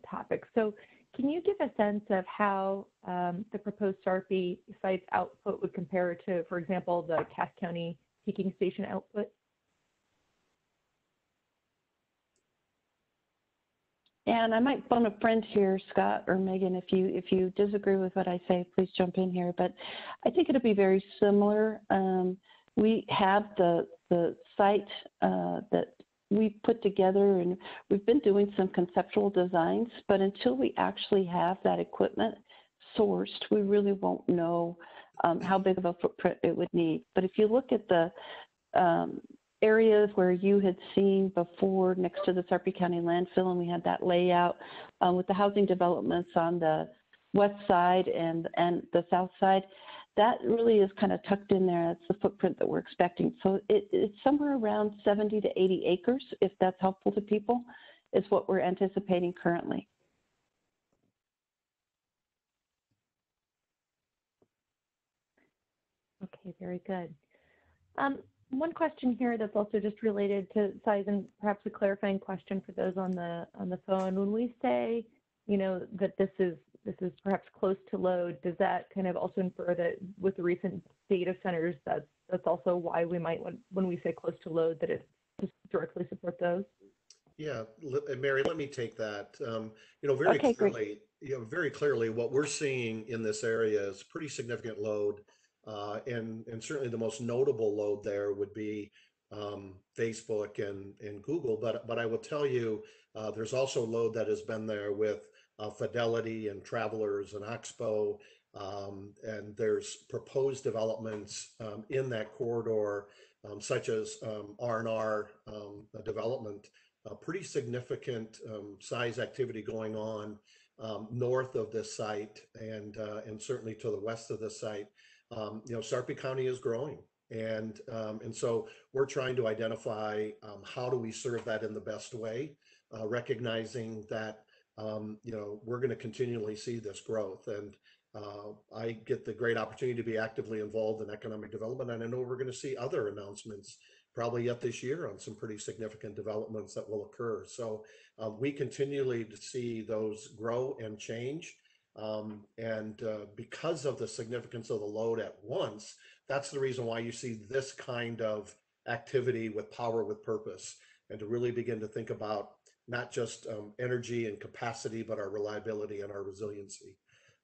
topic. So can you give a sense of how the proposed Sarpy site's output would compare to, for example, the Cass County peaking station output? And I might phone a friend here, Scott or Megan, if you disagree with what I say, please jump in here. But I think it'll be very similar. We have the site that we put together, and we've been doing some conceptual designs, but until we actually have that equipment sourced, we really won't know how big of a footprint it would need. But if you look at the areas where you had seen before next to the Sarpy County landfill, and we had that layout with the housing developments on the west side and the south side, that really is kind of tucked in there. That's the footprint that we're expecting. So it's somewhere around 70 to 80 acres, if that's helpful to people, is what we're anticipating currently. Okay, very good. One question here that's also just related to size, and perhaps a clarifying question for those on the phone. When we say, that this is perhaps close to load, does that kind of also infer that with the recent data centers, that's also why we might, when we say close to load, that it just directly support those? Yeah, Mary, let me take that. Very Okay, great. clearly, very clearly, what we're seeing in this area is pretty significant load, and certainly the most notable load there would be Facebook and Google. But I will tell you, there's also load that has been there with Fidelity and Travelers and Oxbow, and there's proposed developments in that corridor, such as R&R development. Pretty significant size activity going on north of this site and certainly to the west of this site. Sarpy County is growing, and so we're trying to identify how do we serve that in the best way, recognizing that we're going to continually see this growth. And I get the great opportunity to be actively involved in economic development, and I know we're going to see other announcements probably yet this year on some pretty significant developments that will occur. So we continually see those grow and change. And because of the significance of the load at once, that's the reason why you see this kind of activity with Power with Purpose, and to really begin to think about not just energy and capacity, but our reliability and our resiliency.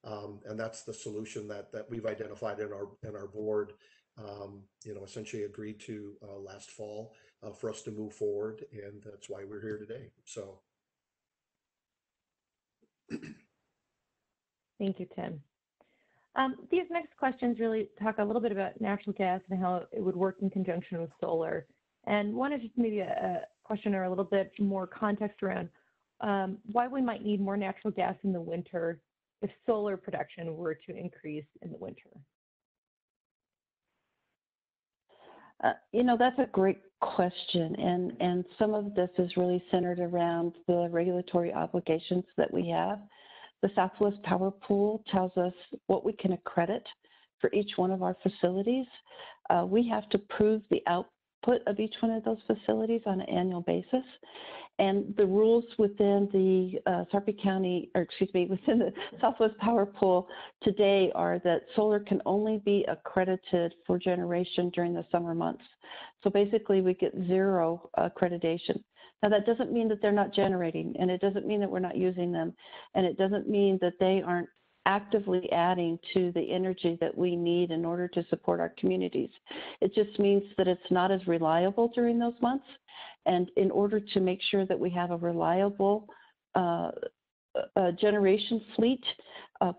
And that's the solution that we've identified in our board, essentially agreed to last fall for us to move forward, and that's why we're here today. So, Thank you, Tim. These next questions really talk a little bit about natural gas and how it would work in conjunction with solar. And one is just maybe a question or a little bit more context around why we might need more natural gas in the winter if solar production were to increase in the winter. That's a great question, and some of this is really centered around the regulatory obligations that we have. The Southwest Power Pool tells us what we can accredit for each one of our facilities. We have to prove the output of each one of those facilities on an annual basis. And the rules within the within the Southwest Power Pool today are that solar can only be accredited for generation during the summer months. So basically we get zero accreditation. Now that doesn't mean that they're not generating, and it doesn't mean that we're not using them, and it doesn't mean that they aren't actively adding to the energy that we need in order to support our communities. It just means that it's not as reliable during those months. And in order to make sure that we have a reliable generation fleet,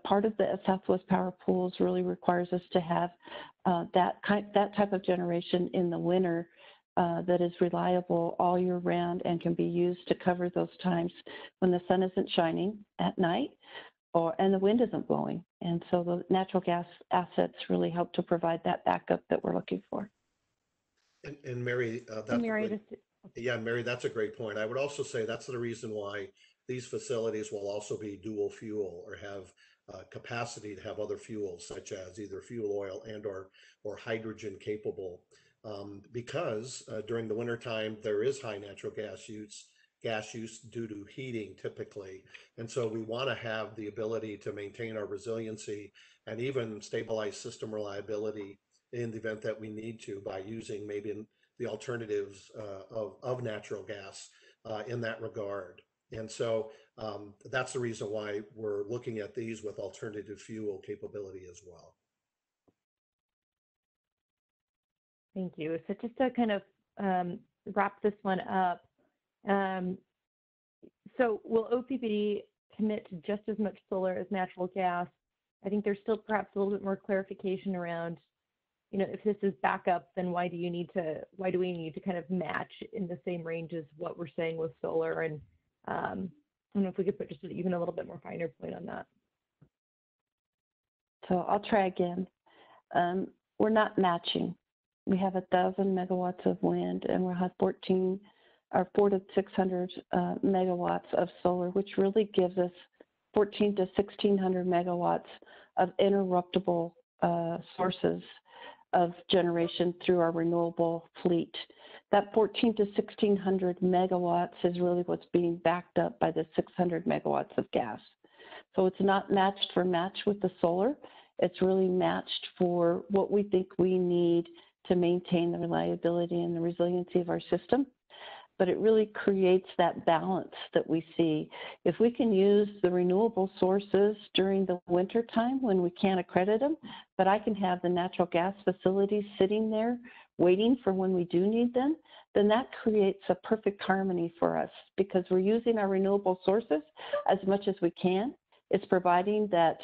part of the Southwest Power Pools really requires us to have that type of generation in the winter that is reliable all year round and can be used to cover those times when the sun isn't shining at night and the wind isn't blowing. And so the natural gas assets really help to provide that backup that we're looking for. And Mary, Mary, that's a great point. I would also say that's the reason why these facilities will also be dual fuel or have capacity to have other fuels, such as either fuel oil and or hydrogen capable, because during the wintertime there is high natural gas use due to heating typically. And so we want to have the ability to maintain our resiliency and even stabilize system reliability in the event that we need to by using maybe the alternatives of natural gas in that regard. And so that's the reason why we're looking at these with alternative fuel capability as well. Thank you. So just to kind of wrap this one up, so will OPPD commit to just as much solar as natural gas? I think there's still perhaps a little bit more clarification around, if this is backup, then why do we need to kind of match in the same range as what we're saying with solar? And I don't know if we could put just even a little bit more finer point on that. So I'll try again. We're not matching. We have 1,000 megawatts of wind, and we'll have 400 to 600 megawatts of solar, which really gives us 1,400 to 1,600 megawatts of interruptible sources of generation through our renewable fleet. That 1,400 to 1,600 megawatts is really what's being backed up by the 600 megawatts of gas. So it's not matched for match with the solar. It's really matched for what we think we need to maintain the reliability and the resiliency of our system. but it really creates that balance that we see. If we can use the renewable sources during the winter time when we can't accredit them, but I can have the natural gas facilities sitting there waiting for when we do need them, then that creates a perfect harmony for us because we're using our renewable sources as much as we can. It's providing that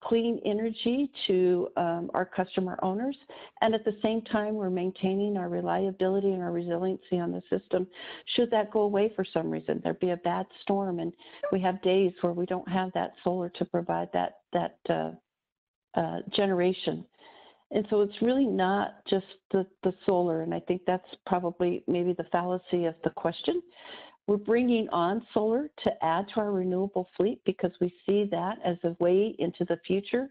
clean energy to our customer owners. And at the same time, we're maintaining our reliability and our resiliency on the system. Should that go away for some reason, there'd be a bad storm and we have days where we don't have that solar to provide that generation. And so it's really not just the solar. And I think that's probably maybe the fallacy of the question. We're bringing on solar to add to our renewable fleet because we see that as a way into the future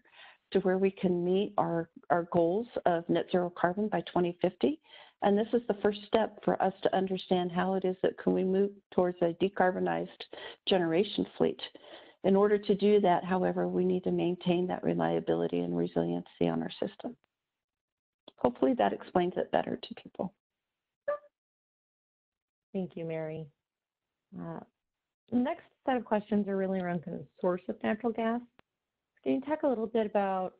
to where we can meet our goals of net zero carbon by 2050. And this is the first step for us to understand how it is that can we move towards a decarbonized generation fleet. In order to do that, however, we need to maintain that reliability and resiliency on our system. Hopefully that explains it better to people. Thank you, Mary. Next set of questions are really around kind of source of natural gas. Can you talk a little bit about,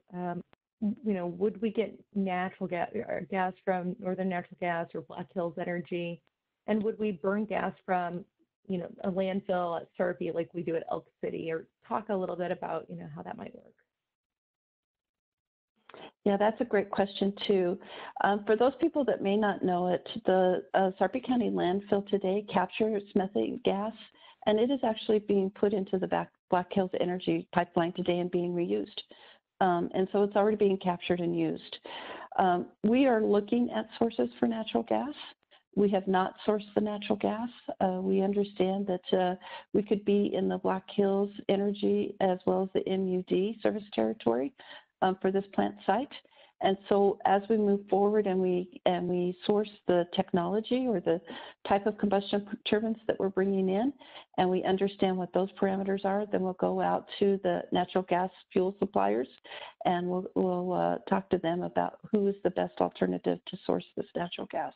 would we get natural gas from Northern Natural Gas or Black Hills Energy? And would we burn gas from, a landfill at Sarpy like we do at Elk City? Or talk a little bit about, how that might work. Yeah, that's a great question too. For those people that may not know it, the Sarpy County landfill today captures methane gas, and it is actually being put into the Black Hills Energy pipeline today and being reused. And so it's already being captured and used. We are looking at sources for natural gas. We have not sourced the natural gas. We understand that we could be in the Black Hills Energy as well as the MUD service territory for this plant site. And so as we move forward and we source the technology or the type of combustion turbines that we're bringing in, and we understand what those parameters are, then we'll go out to the natural gas fuel suppliers and we'll talk to them about who is the best alternative to source this natural gas.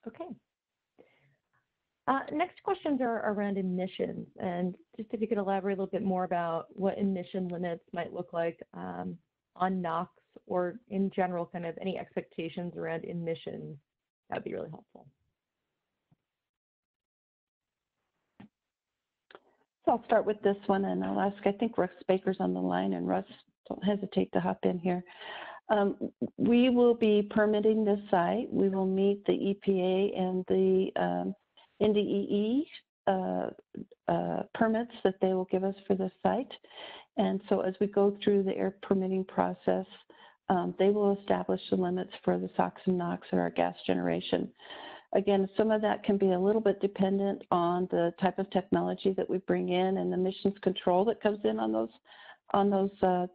Okay. Next questions are around emissions, and just if you could elaborate a little bit more about what emission limits might look like on NOx or in general, kind of any expectations around emissions, that'd be really helpful. So I'll start with this one and I'll ask, I think Russ Baker's on the line, and Russ, don't hesitate to hop in here. We will be permitting this site. We will meet the EPA and the NDEE permits that they will give us for this site. And so as we go through the air permitting process, they will establish the limits for the SOx and NOx of our gas generation. Again, some of that can be a little bit dependent on the type of technology that we bring in and the emissions control that comes in on those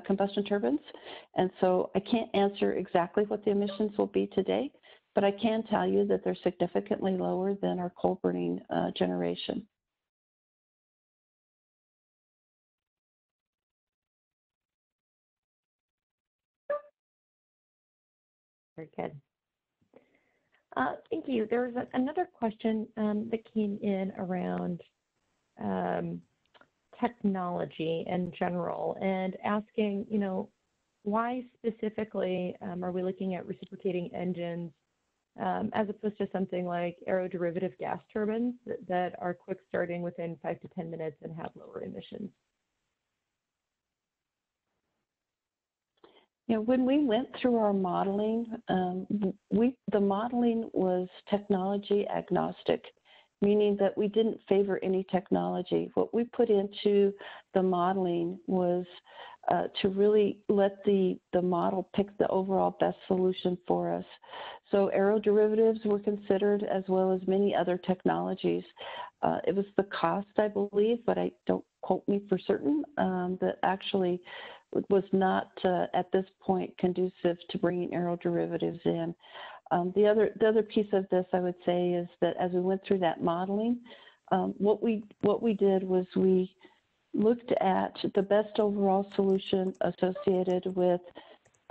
combustion turbines. And so I can't answer exactly what the emissions will be today, but I can tell you that they're significantly lower than our coal burning generation. Very good. Thank you. There was another question that came in around technology in general and asking, why specifically are we looking at reciprocating engines as opposed to something like aeroderivative gas turbines that are quick starting within 5 to 10 minutes and have lower emissions? When we went through our modeling, the modeling was technology agnostic, meaning that we didn't favor any technology. What we put into the modeling was to really let the model pick the overall best solution for us. So aeroderivatives were considered as well as many other technologies. It was the cost, I believe, but I don't quote me for certain, that actually was not at this point conducive to bringing aeroderivatives in. The other piece of this, I would say, is that as we went through that modeling, what we did was we looked at the best overall solution associated with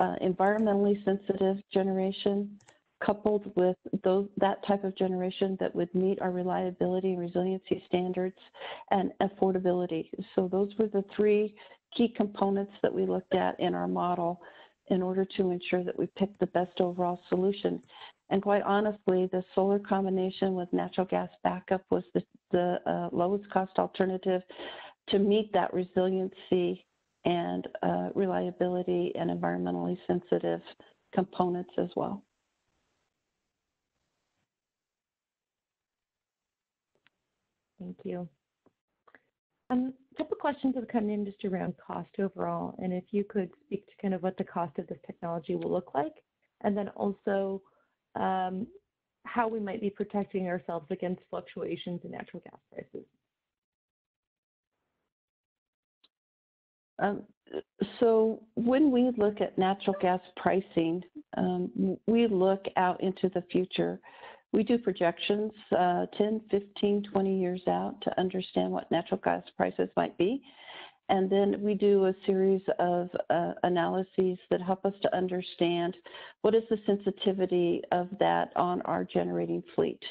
environmentally sensitive generation coupled with that type of generation that would meet our reliability and resiliency standards and affordability. So those were the three key components that we looked at in our model in order to ensure that we picked the best overall solution. And quite honestly, the solar combination with natural gas backup was the lowest cost alternative to meet that resiliency and reliability and environmentally sensitive components as well. Thank you. A couple questions have come in just around cost overall, and if you could speak to kind of what the cost of this technology will look like, and then also how we might be protecting ourselves against fluctuations in natural gas prices. So when we look at natural gas pricing, we look out into the future. We do projections 10, 15, 20 years out to understand what natural gas prices might be. And then we do a series of analyses that help us to understand what is the sensitivity of that on our generating fleet.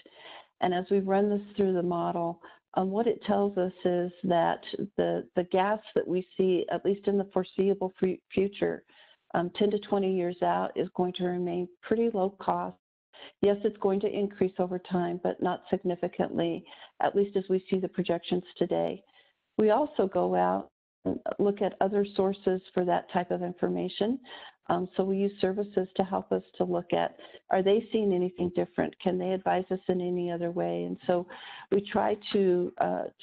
And as we run this through the model, what it tells us is that the gas that we see, at least in the foreseeable future, 10 to 20 years out, is going to remain pretty low cost. Yes, it's going to increase over time, but not significantly, at least as we see the projections today. We also go out and look at other sources for that type of information. So we use services to help us to look at, are they seeing anything different? Can they advise us in any other way? And so we try to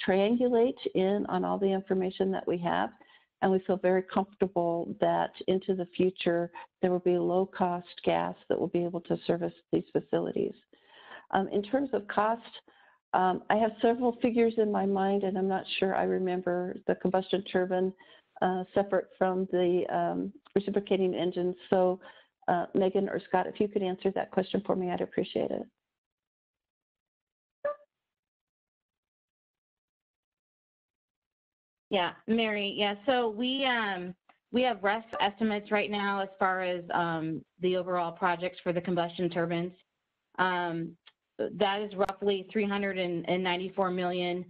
triangulate in on all the information that we have, and we feel very comfortable that into the future, there will be low-cost gas that will be able to service these facilities. In terms of cost, I have several figures in my mind, and I'm not sure I remember the combustion turbine separate from the reciprocating engines. So Megan or Scott, if you could answer that question for me, I'd appreciate it. Yeah, Mary. Yeah, so we have rough estimates right now as far as the overall projects for the combustion turbines. That is roughly $394 million.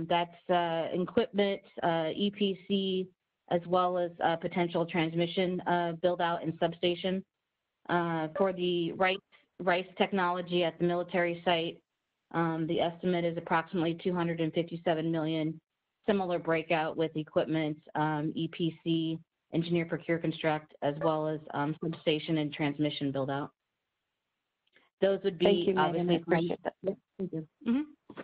That's equipment, EPC, as well as potential transmission build out and substation. For the RICE technology at the military site, the estimate is approximately $257 million. Similar breakout with equipment, EPC, engineer, procure, construct, as well as substation and transmission build out. Those would be Thank you, Megan. obviously. I appreciate that. Thank you. Mm-hmm.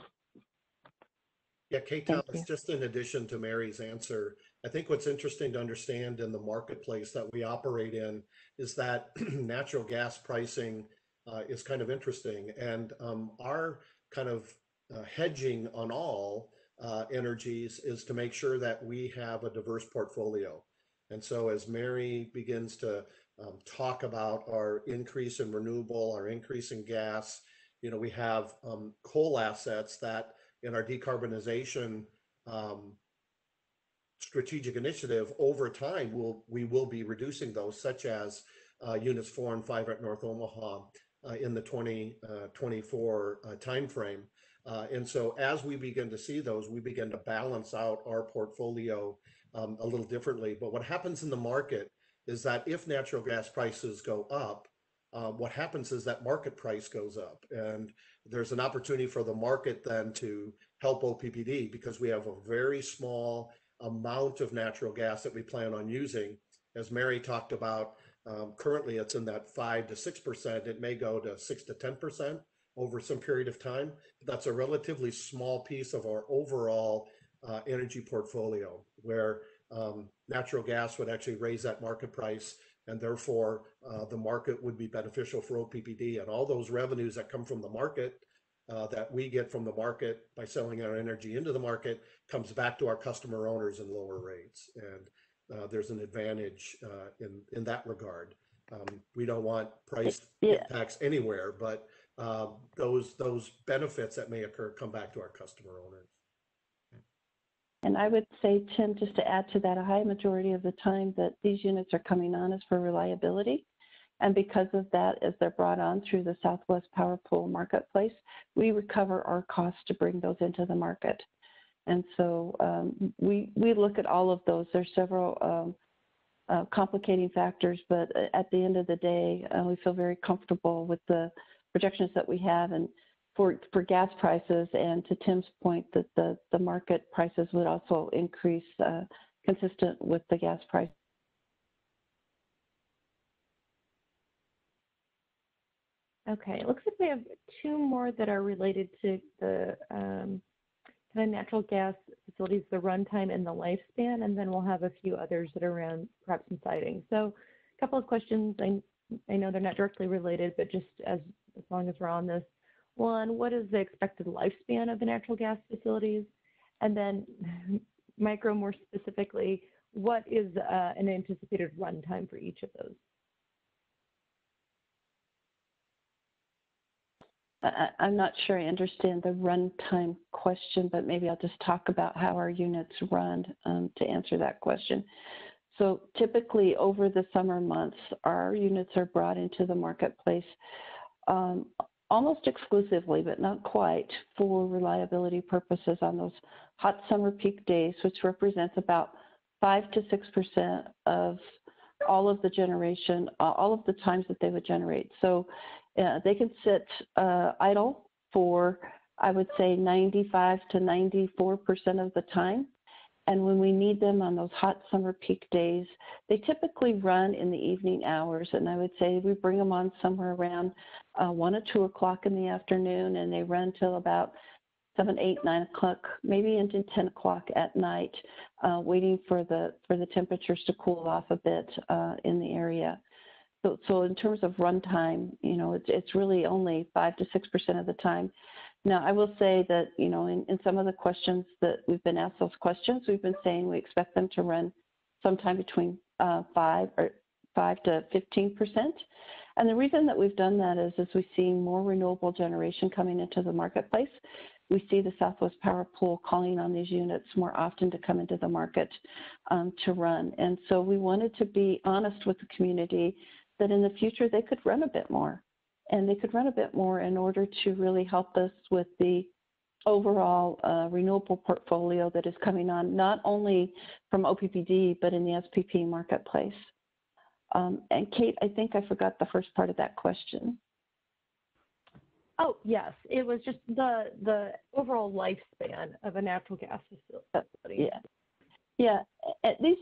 Yeah, Kate Thomas, just in addition to Mary's answer, I think what's interesting to understand in the marketplace that we operate in is that natural gas pricing is kind of interesting. And our kind of hedging on all energies is to make sure that we have a diverse portfolio. And so as Mary begins to talk about our increase in renewable, our increase in gas, you know, we have coal assets that in our decarbonization strategic initiative over time, we will be reducing those, such as units 4 and 5 at North Omaha in the 2024 timeframe. And so as we begin to see those, we begin to balance out our portfolio a little differently. But what happens in the market is that if natural gas prices go up, what happens is that market price goes up, and there's an opportunity for the market then to help OPPD because we have a very small amount of natural gas that we plan on using. As Mary talked about, currently it's in that 5 to 6%. It may go to 6 to 10% over some period of time. But that's a relatively small piece of our overall energy portfolio, where natural gas would actually raise that market price, and therefore the market would be beneficial for OPPD. And all those revenues that come from the market, that we get from the market by selling our energy into the market, comes back to our customer owners in lower rates. And there's an advantage in that regard. We don't want price impacts anywhere, but those benefits that may occur come back to our customer owners. And I would say, Tim, just to add to that, a high majority of the time that these units are coming on is for reliability. And because of that, as they're brought on through the Southwest Power Pool marketplace, we recover our costs to bring those into the market. And so we look at all of those. There's several complicating factors, but at the end of the day, we feel very comfortable with the projections that we have, and for gas prices, and to Tim's point that the market prices would also increase consistent with the gas price. Okay, it looks like we have two more that are related to the kind of natural gas facilities, the runtime and the lifespan, and then we'll have a few others that are around perhaps some siting. So a couple of questions. I know they're not directly related, but just as long as we're on this. One, what is the expected lifespan of the natural gas facilities? And then micro, more specifically, what is an anticipated runtime for each of those? I'm not sure I understand the runtime question, but maybe I'll just talk about how our units run to answer that question. So typically over the summer months, our units are brought into the marketplace almost exclusively, but not quite, for reliability purposes on those hot summer peak days, which represents about 5 to 6% of all of the generation, all of the times that they would generate. So they can sit idle for, I would say, 95 to 94% of the time. And when we need them on those hot summer peak days, they typically run in the evening hours. And I would say we bring them on somewhere around 1 or 2 o'clock in the afternoon, and they run till about 7, 8, 9 o'clock, maybe into 10 o'clock at night, waiting for the temperatures to cool off a bit in the area. So in terms of runtime, you know, it's really only 5 to 6% of the time. Now, I will say that, you know, in some of the questions that we've been asked those questions, we've been saying we expect them to run sometime between 5 to 15%. And the reason that we've done that is as we see more renewable generation coming into the marketplace, we see the Southwest Power Pool calling on these units more often to come into the market to run. And so we wanted to be honest with the community that in the future they could run a bit more. And they could run a bit more in order to really help us with the overall renewable portfolio that is coming on, not only from OPPD, but in the SPP marketplace. And Kate, I think I forgot the first part of that question. Oh, yes. It was just the overall lifespan of a natural gas facility. Yeah. Yeah, these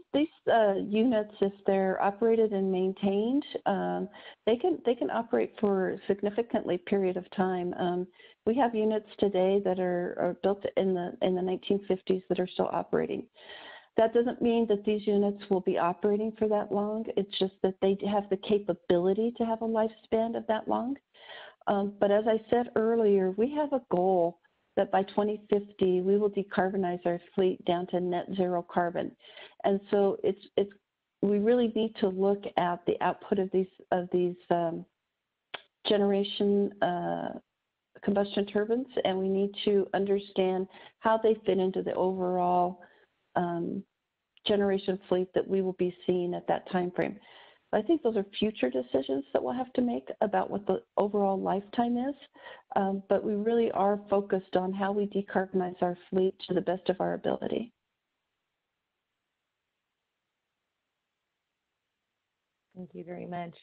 units, if they're operated and maintained, they can operate for a significantly period of time. We have units today that are built in the 1950s that are still operating. That doesn't mean that these units will be operating for that long. It's just that they have the capability to have a lifespan of that long. But as I said earlier, we have a goal that by 2050, we will decarbonize our fleet down to net zero carbon. And so we really need to look at the output of these generation combustion turbines, and we need to understand how they fit into the overall generation fleet that we will be seeing at that time frame. I think those are future decisions that we'll have to make about what the overall lifetime is, but we really are focused on how we decarbonize our fleet to the best of our ability. Thank you very much.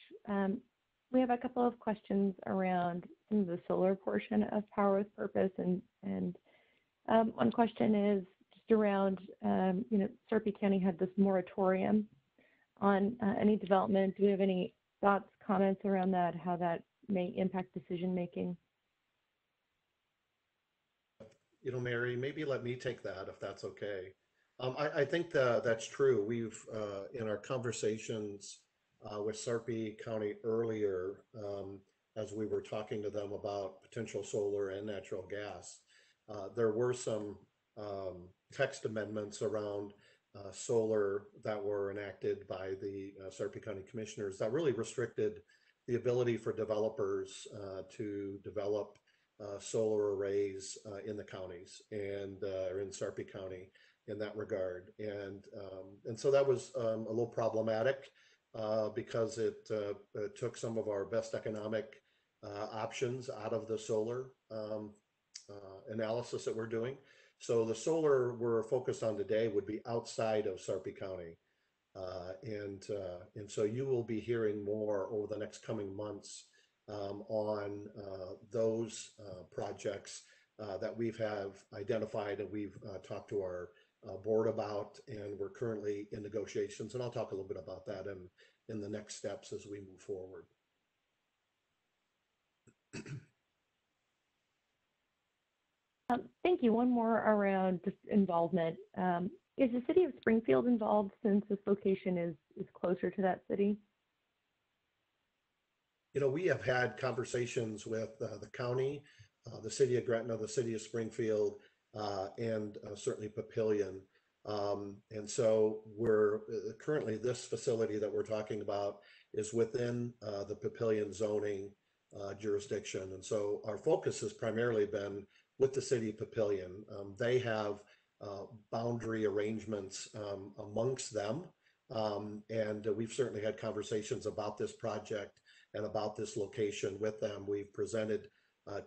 We have a couple of questions around some of the solar portion of Power with Purpose, and one question is just around, Sarpy County had this moratorium on any development. Do we have any thoughts, comments around that, how that may impact decision making? You know, Mary, maybe let me take that if that's okay. I think that's true. We've, in our conversations with Sarpy County earlier, as we were talking to them about potential solar and natural gas, there were some text amendments around solar that were enacted by the Sarpy County Commissioners that really restricted the ability for developers to develop solar arrays in the counties and or in Sarpy County in that regard. And so that was a little problematic because it took some of our best economic options out of the solar analysis that we're doing. So the solar we're focused on today would be outside of Sarpy County. And so you will be hearing more over the next coming months on those projects that we've have identified and we've talked to our board about, and we're currently in negotiations. And I'll talk a little bit about that in the next steps as we move forward. Thank you. One more around just involvement. Is the city of Springfield involved since this location is closer to that city? You know, we have had conversations with the county, the city of Gretna, the city of Springfield, and certainly Papillion. And so we're currently, this facility that we're talking about is within the Papillion zoning jurisdiction. And so our focus has primarily been with the city of Papillion. They have boundary arrangements amongst them. And we've certainly had conversations about this project and about this location with them. We've presented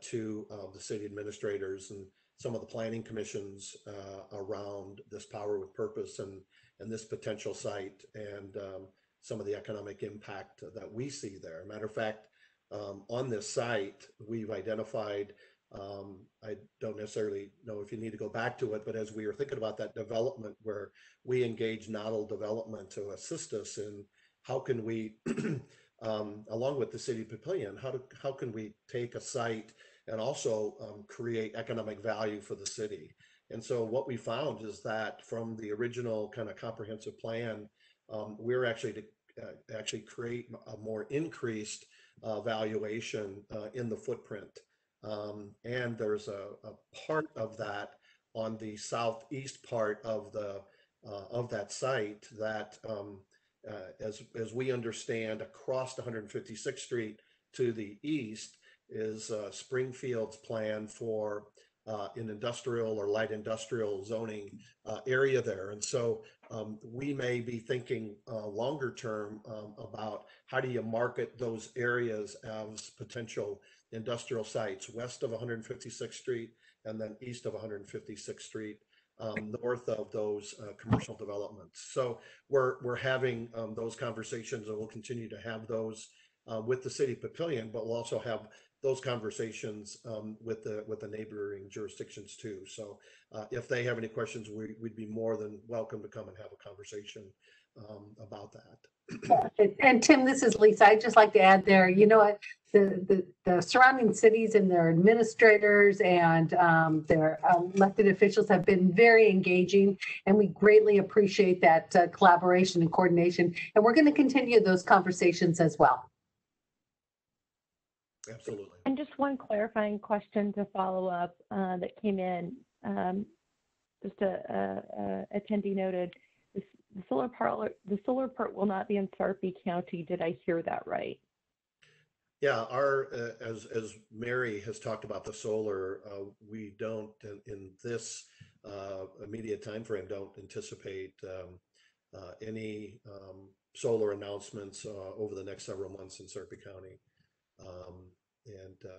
to the city administrators and some of the planning commissions around this power with purpose and this potential site and some of the economic impact that we see there. Matter of fact, on this site, we've identified, I don't necessarily know if you need to go back to it, but as we were thinking about that development where we engage Nodal Development to assist us in how can we, along with the city of Papillion, how can we take a site and also create economic value for the city. And so what we found is that from the original kind of comprehensive plan, we're actually to create a more increased valuation in the footprint. And there's a part of that on the southeast part of that site that, as we understand, across 156th Street to the east is Springfield's plan for an industrial or light industrial zoning area there. And so we may be thinking longer term about how do you market those areas as potential industrial sites west of 156th Street and then east of 156th Street, north of those commercial developments. So we're having those conversations, and we'll continue to have those with the city of Papillion, but we'll also have those conversations with the neighboring jurisdictions too. So if they have any questions, we'd be more than welcome to come and have a conversation about that. And Tim, this is Lisa. I'd just like to add there, you know what, the surrounding cities and their administrators and their elected officials have been very engaging, and we greatly appreciate that collaboration and coordination. And we're going to continue those conversations as well. Absolutely. And just one clarifying question to follow up that came in. Just a attendee noted, the solar part will not be in Sarpy County. Did I hear that right? Yeah, as Mary has talked about the solar, we don't in this immediate time frame don't anticipate any solar announcements over the next several months in Sarpy County. And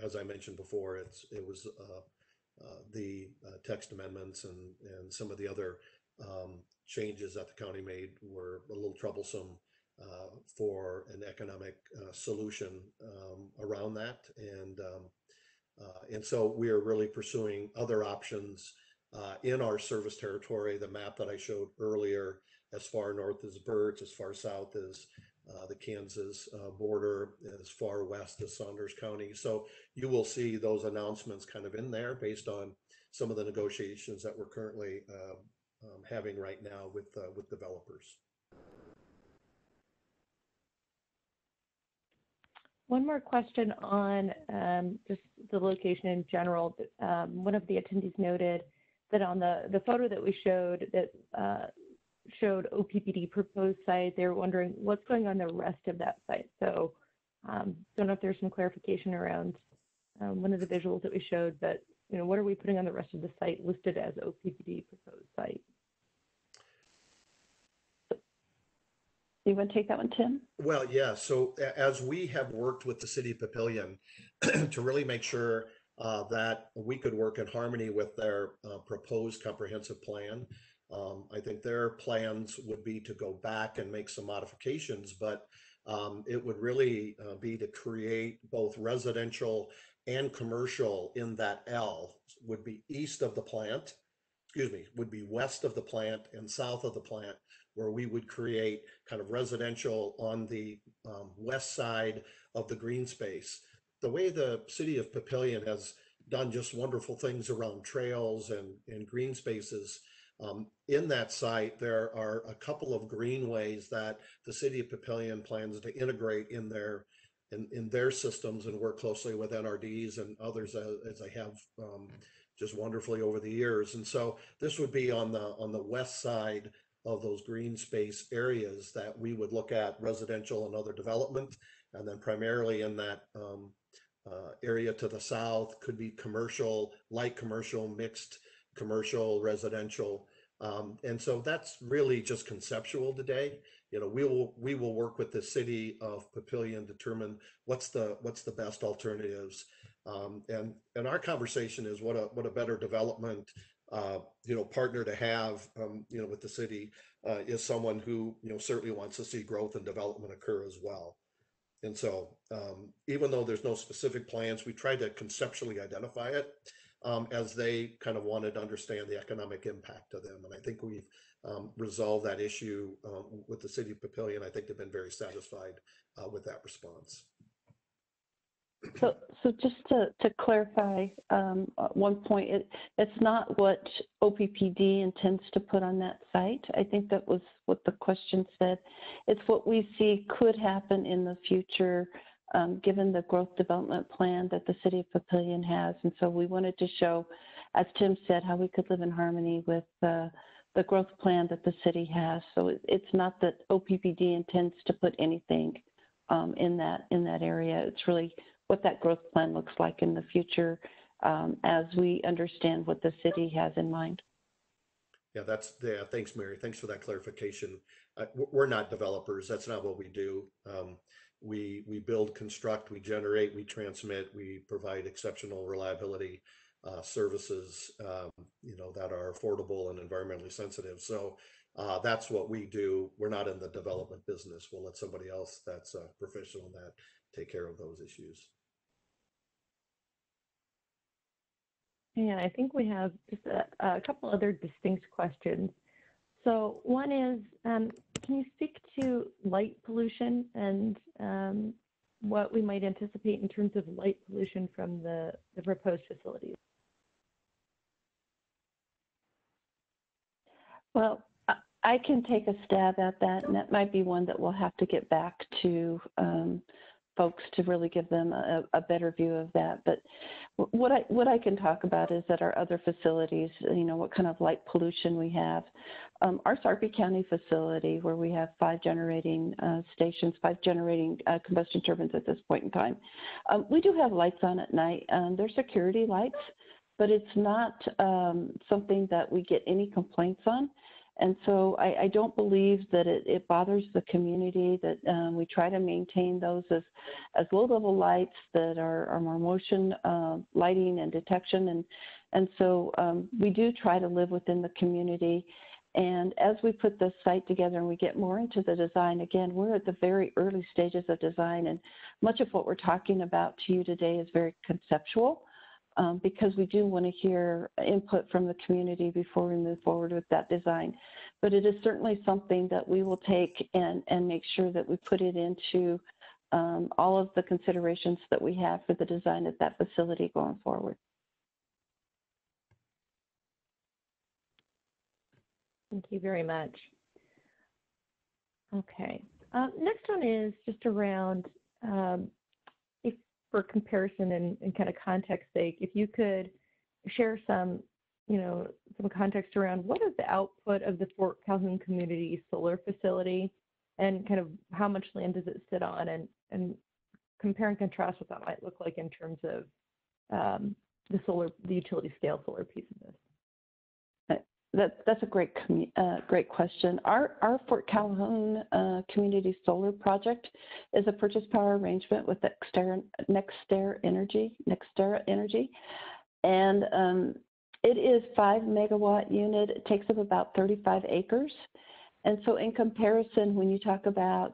as I mentioned before, it was the text amendments and some of the other changes that the county made were a little troublesome for an economic solution around that. And so we are really pursuing other options in our service territory. The map that I showed earlier, as far north as Burt, as far south as the Kansas border, as far west as Saunders County. So you will see those announcements kind of in there based on some of the negotiations that we're currently having right now with developers. One more question on just the location in general. One of the attendees noted that on the photo that we showed that showed OPPD proposed site, they were wondering what's going on the rest of that site. So don't know if there's some clarification around one of the visuals that we showed, but what are we putting on the rest of the site listed as OPPD proposed site? You want to take that one, Tim? Well, yeah. So as we have worked with the city of Papillion to really make sure that we could work in harmony with their proposed comprehensive plan, I think their plans would be to go back and make some modifications, but it would really be to create both residential and commercial in that L, would be east of the plant, excuse me, would be west of the plant and south of the plant, where we would create kind of residential on the west side of the green space. The way the city of Papillion has done just wonderful things around trails and green spaces, in that site, there are a couple of greenways that the city of Papillion plans to integrate in their systems and work closely with NRDs and others as they have just wonderfully over the years. And so this would be on the west side of those green space areas that we would look at residential and other development, and then primarily in that area to the south could be commercial, light commercial, mixed commercial, residential. And so that's really just conceptual today. We will work with the city of Papillion, determine what's the best alternatives. And our conversation is what a better development partner to have, with the city is someone who, certainly wants to see growth and development occur as well. And so even though there's no specific plans, we try to conceptually identify it as they kind of wanted to understand the economic impact of them. And I think we've resolved that issue with the city of Papillion. I think they've been very satisfied with that response. So just to clarify one point, it's not what OPPD intends to put on that site. I think that was what the question said. It's what we see could happen in the future, given the growth development plan that the city of Papillion has. And so we wanted to show, as Tim said, how we could live in harmony with the growth plan that the city has. So it's not that OPPD intends to put anything in that area. It's really what that growth plan looks like in the future as we understand what the city has in mind. Yeah, thanks, Mary. Thanks for that clarification. We're not developers. That's not what we do. We build, construct, we generate, we transmit, we provide exceptional reliability services, that are affordable and environmentally sensitive. So that's what we do. We're not in the development business. We'll let somebody else that's a professional in that take care of those issues. And I think we have just a couple other distinct questions. So one is, can you speak to light pollution and what we might anticipate in terms of light pollution from the proposed facilities? Well, I can take a stab at that, and that might be one that we'll have to get back to folks to really give them a better view of that. But what I can talk about is that our other facilities, what kind of light pollution we have. Our Sarpy County facility, where we have 5 generating stations, 5 generating combustion turbines at this point in time, we do have lights on at night. They're security lights, but it's not something that we get any complaints on. And so I don't believe that it bothers the community, that we try to maintain those as low-level lights that are more motion lighting and detection. And so we do try to live within the community. And as we put this site together and we get more into the design, again, we're at the very early stages of design. And much of what we're talking about to you today is very conceptual. Because we do want to hear input from the community before we move forward with that design. But it is certainly something that we will take and make sure that we put it into all of the considerations that we have for the design of that facility going forward. Thank you very much. Okay. Next one is just around for comparison and kind of context sake, if you could share some context around what is the output of the Fort Calhoun Community Solar Facility and kind of how much land does it sit on, and compare and contrast what that might look like in terms of the utility scale solar piece of this? That's a great question. Our Fort Calhoun Community Solar Project is a purchase power arrangement with NextEra Energy, and it is 5 megawatt unit. It takes up about 35 acres. And so in comparison, when you talk about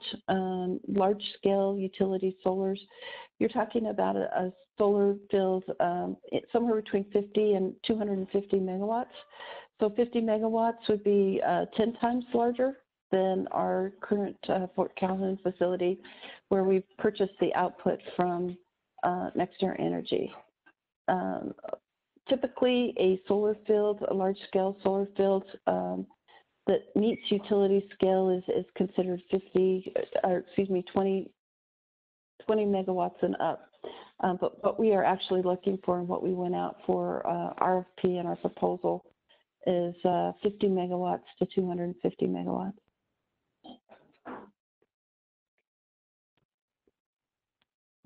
large scale utility solars, you're talking about a solar field somewhere between 50 and 250 megawatts. So 50 megawatts would be 10 times larger than our current Fort Calhoun facility, where we've purchased the output from NextEra Energy. Typically, a solar field, a large-scale solar field that meets utility scale is considered 20 megawatts and up. But what we are actually looking for and what we went out for RFP and our proposal is 50 megawatts to 250 megawatts.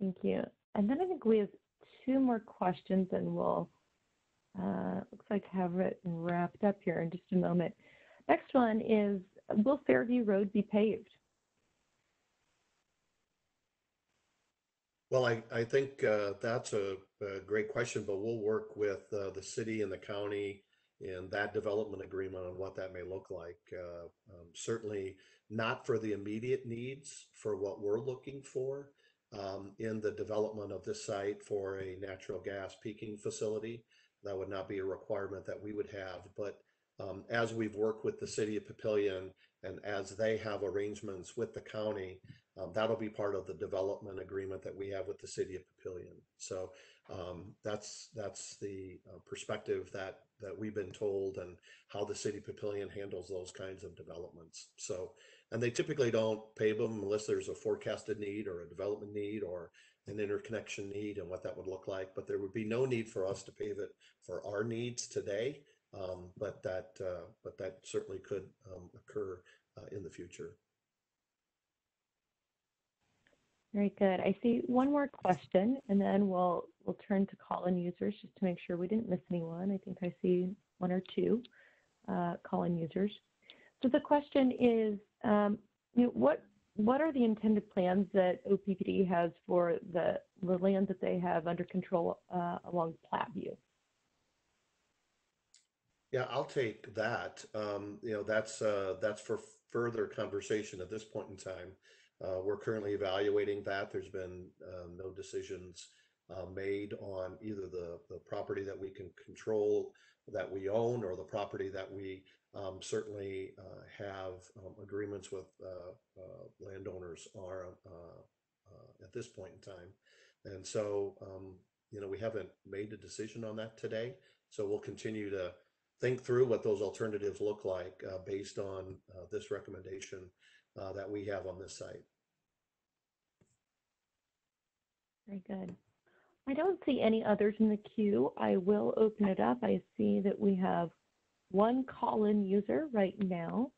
Thank you. And then I think we have 2 more questions, and we'll looks like have it wrapped up here in just a moment. Next one is, will Fairview Road be paved? Well, I think that's a great question, but we'll work with the city and the county in that development agreement on what that may look like. Certainly not for the immediate needs for what we're looking for in the development of this site for a natural gas peaking facility. That would not be a requirement that we would have, but as we've worked with the city of Papillion and as they have arrangements with the county, that'll be part of the development agreement that we have with the city of Papillion. So that's the perspective that we've been told, and how the city of Papillion handles those kinds of developments. So, and they typically don't pave them unless there's a forecasted need or a development need or an interconnection need and what that would look like. But there would be no need for us to pave it for our needs today. But that certainly could occur in the future. Very good. I see one more question, and then we'll turn to call-in users just to make sure we didn't miss anyone. I think I see 1 or 2 call-in users. So the question is, what are the intended plans that OPPD has for the land that they have under control along Platteview? Yeah, I'll take that. That's for further conversation at this point in time. We're currently evaluating that. There's been no decisions made on either the property that we can control, that we own, or the property that we certainly have agreements with landowners are at this point in time. And so, we haven't made a decision on that today. So we'll continue to think through what those alternatives look like based on this recommendation that we have on this site. Very good. I don't see any others in the queue. I will open it up. I see that we have 1 call-in user right now,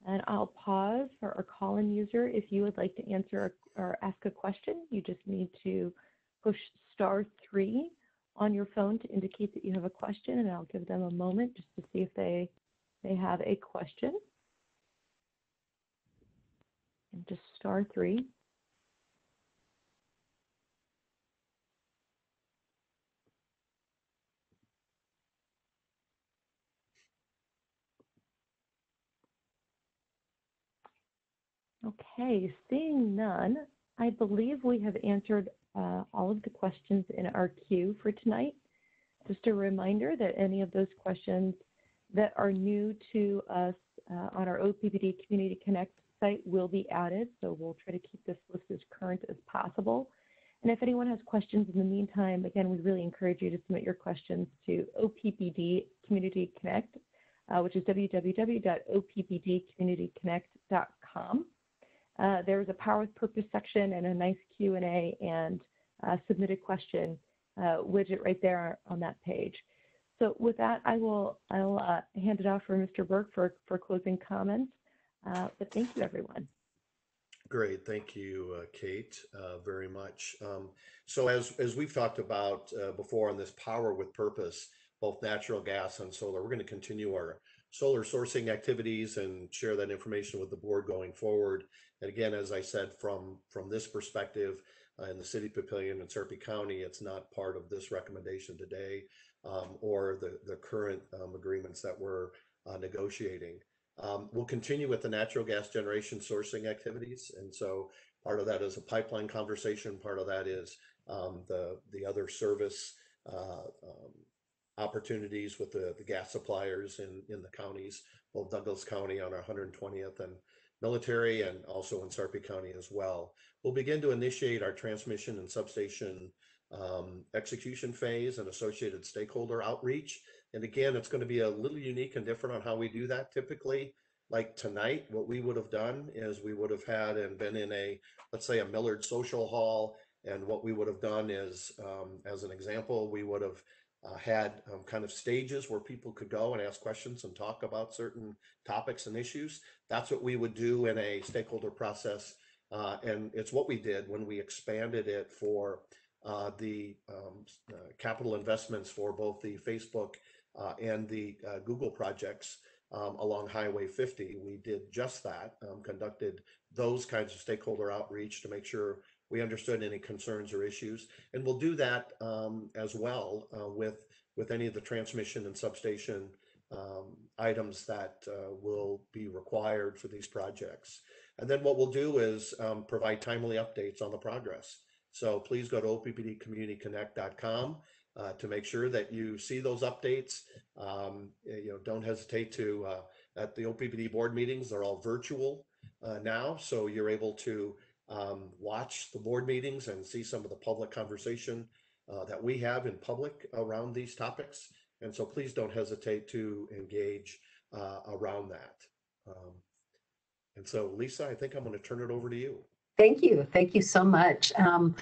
and I'll pause for our call-in user. If you would like to answer or ask a question, you just need to push *3 on your phone to indicate that you have a question, and I'll give them a moment just to see if they have a question. And just *3. Okay, seeing none, I believe we have answered all of the questions in our queue for tonight. Just a reminder that any of those questions that are new to us on our OPPD Community Connect site will be added, so we'll try to keep this list as current as possible. And if anyone has questions in the meantime, again, we really encourage you to submit your questions to OPPD Community Connect, which is www.oppdcommunityconnect.com. There's a Power with Purpose section and a nice Q&A and submit a question widget right there on that page. So with that, I'll hand it off for Mr. Burke for closing comments. But thank you, everyone. Great, thank you, Kate, very much. So as we've talked about before on this Power with Purpose, both natural gas and solar, we're going to continue our solar sourcing activities and share that information with the board going forward. And again, as I said, from this perspective, in the city of Papillion and Sarpy County, it's not part of this recommendation today or the current agreements that we're negotiating. We'll continue with the natural gas generation sourcing activities. And so part of that is a pipeline conversation. Part of that is the other service opportunities with the gas suppliers in the counties, both Douglas County on our 120th and Military, and also in Sarpy County as well. We'll begin to initiate our transmission and substation execution phase and associated stakeholder outreach. And again, it's going to be a little unique and different on how we do that. Typically, like tonight, what we would have done is we would have had and been in a, let's say, a Millard social hall. And what we would have done is, as an example, we would have had kind of stages where people could go and ask questions and talk about certain topics and issues. That's what we would do in a stakeholder process. And it's what we did when we expanded it for the capital investments for both the Facebook and the Google projects along Highway 50. We did just that, conducted those kinds of stakeholder outreach to make sure we understood any concerns or issues. And we'll do that as well with any of the transmission and substation items that will be required for these projects. And then what we'll do is provide timely updates on the progress. So please go to oppdcommunityconnect.com to make sure that you see those updates. Don't hesitate to, at the OPPD board meetings, they're all virtual now. So you're able to watch the board meetings and see some of the public conversation that we have in public around these topics. And so please don't hesitate to engage around that. And so, Lisa, I think I'm going to turn it over to you. Thank you. Thank you so much. And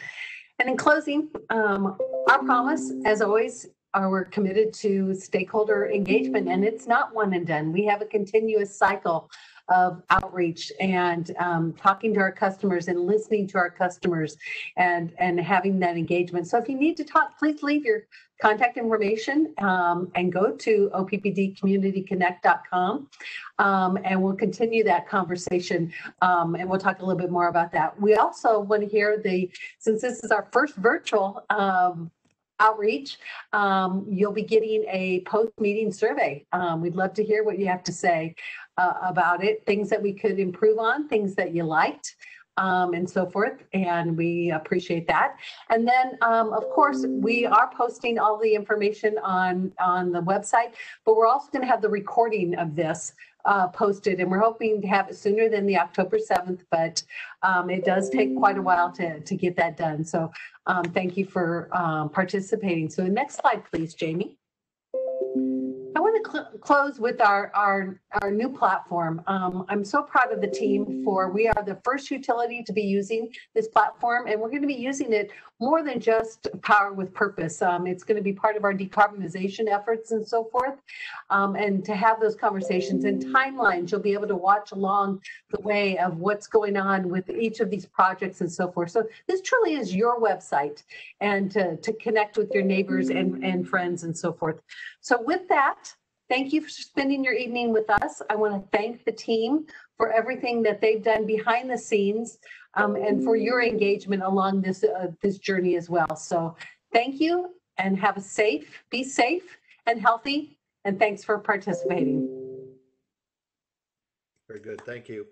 in closing, our promise, as always, we're committed to stakeholder engagement, and it's not one and done. We have a continuous cycle of outreach and talking to our customers and listening to our customers and having that engagement. So if you need to talk, please leave your contact information and go to oppdcommunityconnect.com and we'll continue that conversation and we'll talk a little bit more about that. We also want to hear since this is our first virtual outreach, you'll be getting a post-meeting survey. We'd love to hear what you have to say about it, things that we could improve on, things that you liked, and so forth, and we appreciate that. And then, of course, we are posting all the information on the website, but we're also going to have the recording of this posted, and we're hoping to have it sooner than the October 7th, but it does take quite a while to get that done. So thank you for participating. So the next slide, please, Jamie. I want to close with our new platform. I'm so proud of the team we are the first utility to be using this platform, and we're going to be using it more than just Power with Purpose. It's going to be part of our decarbonization efforts and so forth, and to have those conversations and timelines. You'll be able to watch along the way of what's going on with each of these projects and so forth. So this truly is your website, and to connect with your neighbors and friends and so forth. So with that, thank you for spending your evening with us. I want to thank the team for everything that they've done behind the scenes and for your engagement along this journey as well. So thank you, and be safe and healthy, and thanks for participating. Very good. Thank you.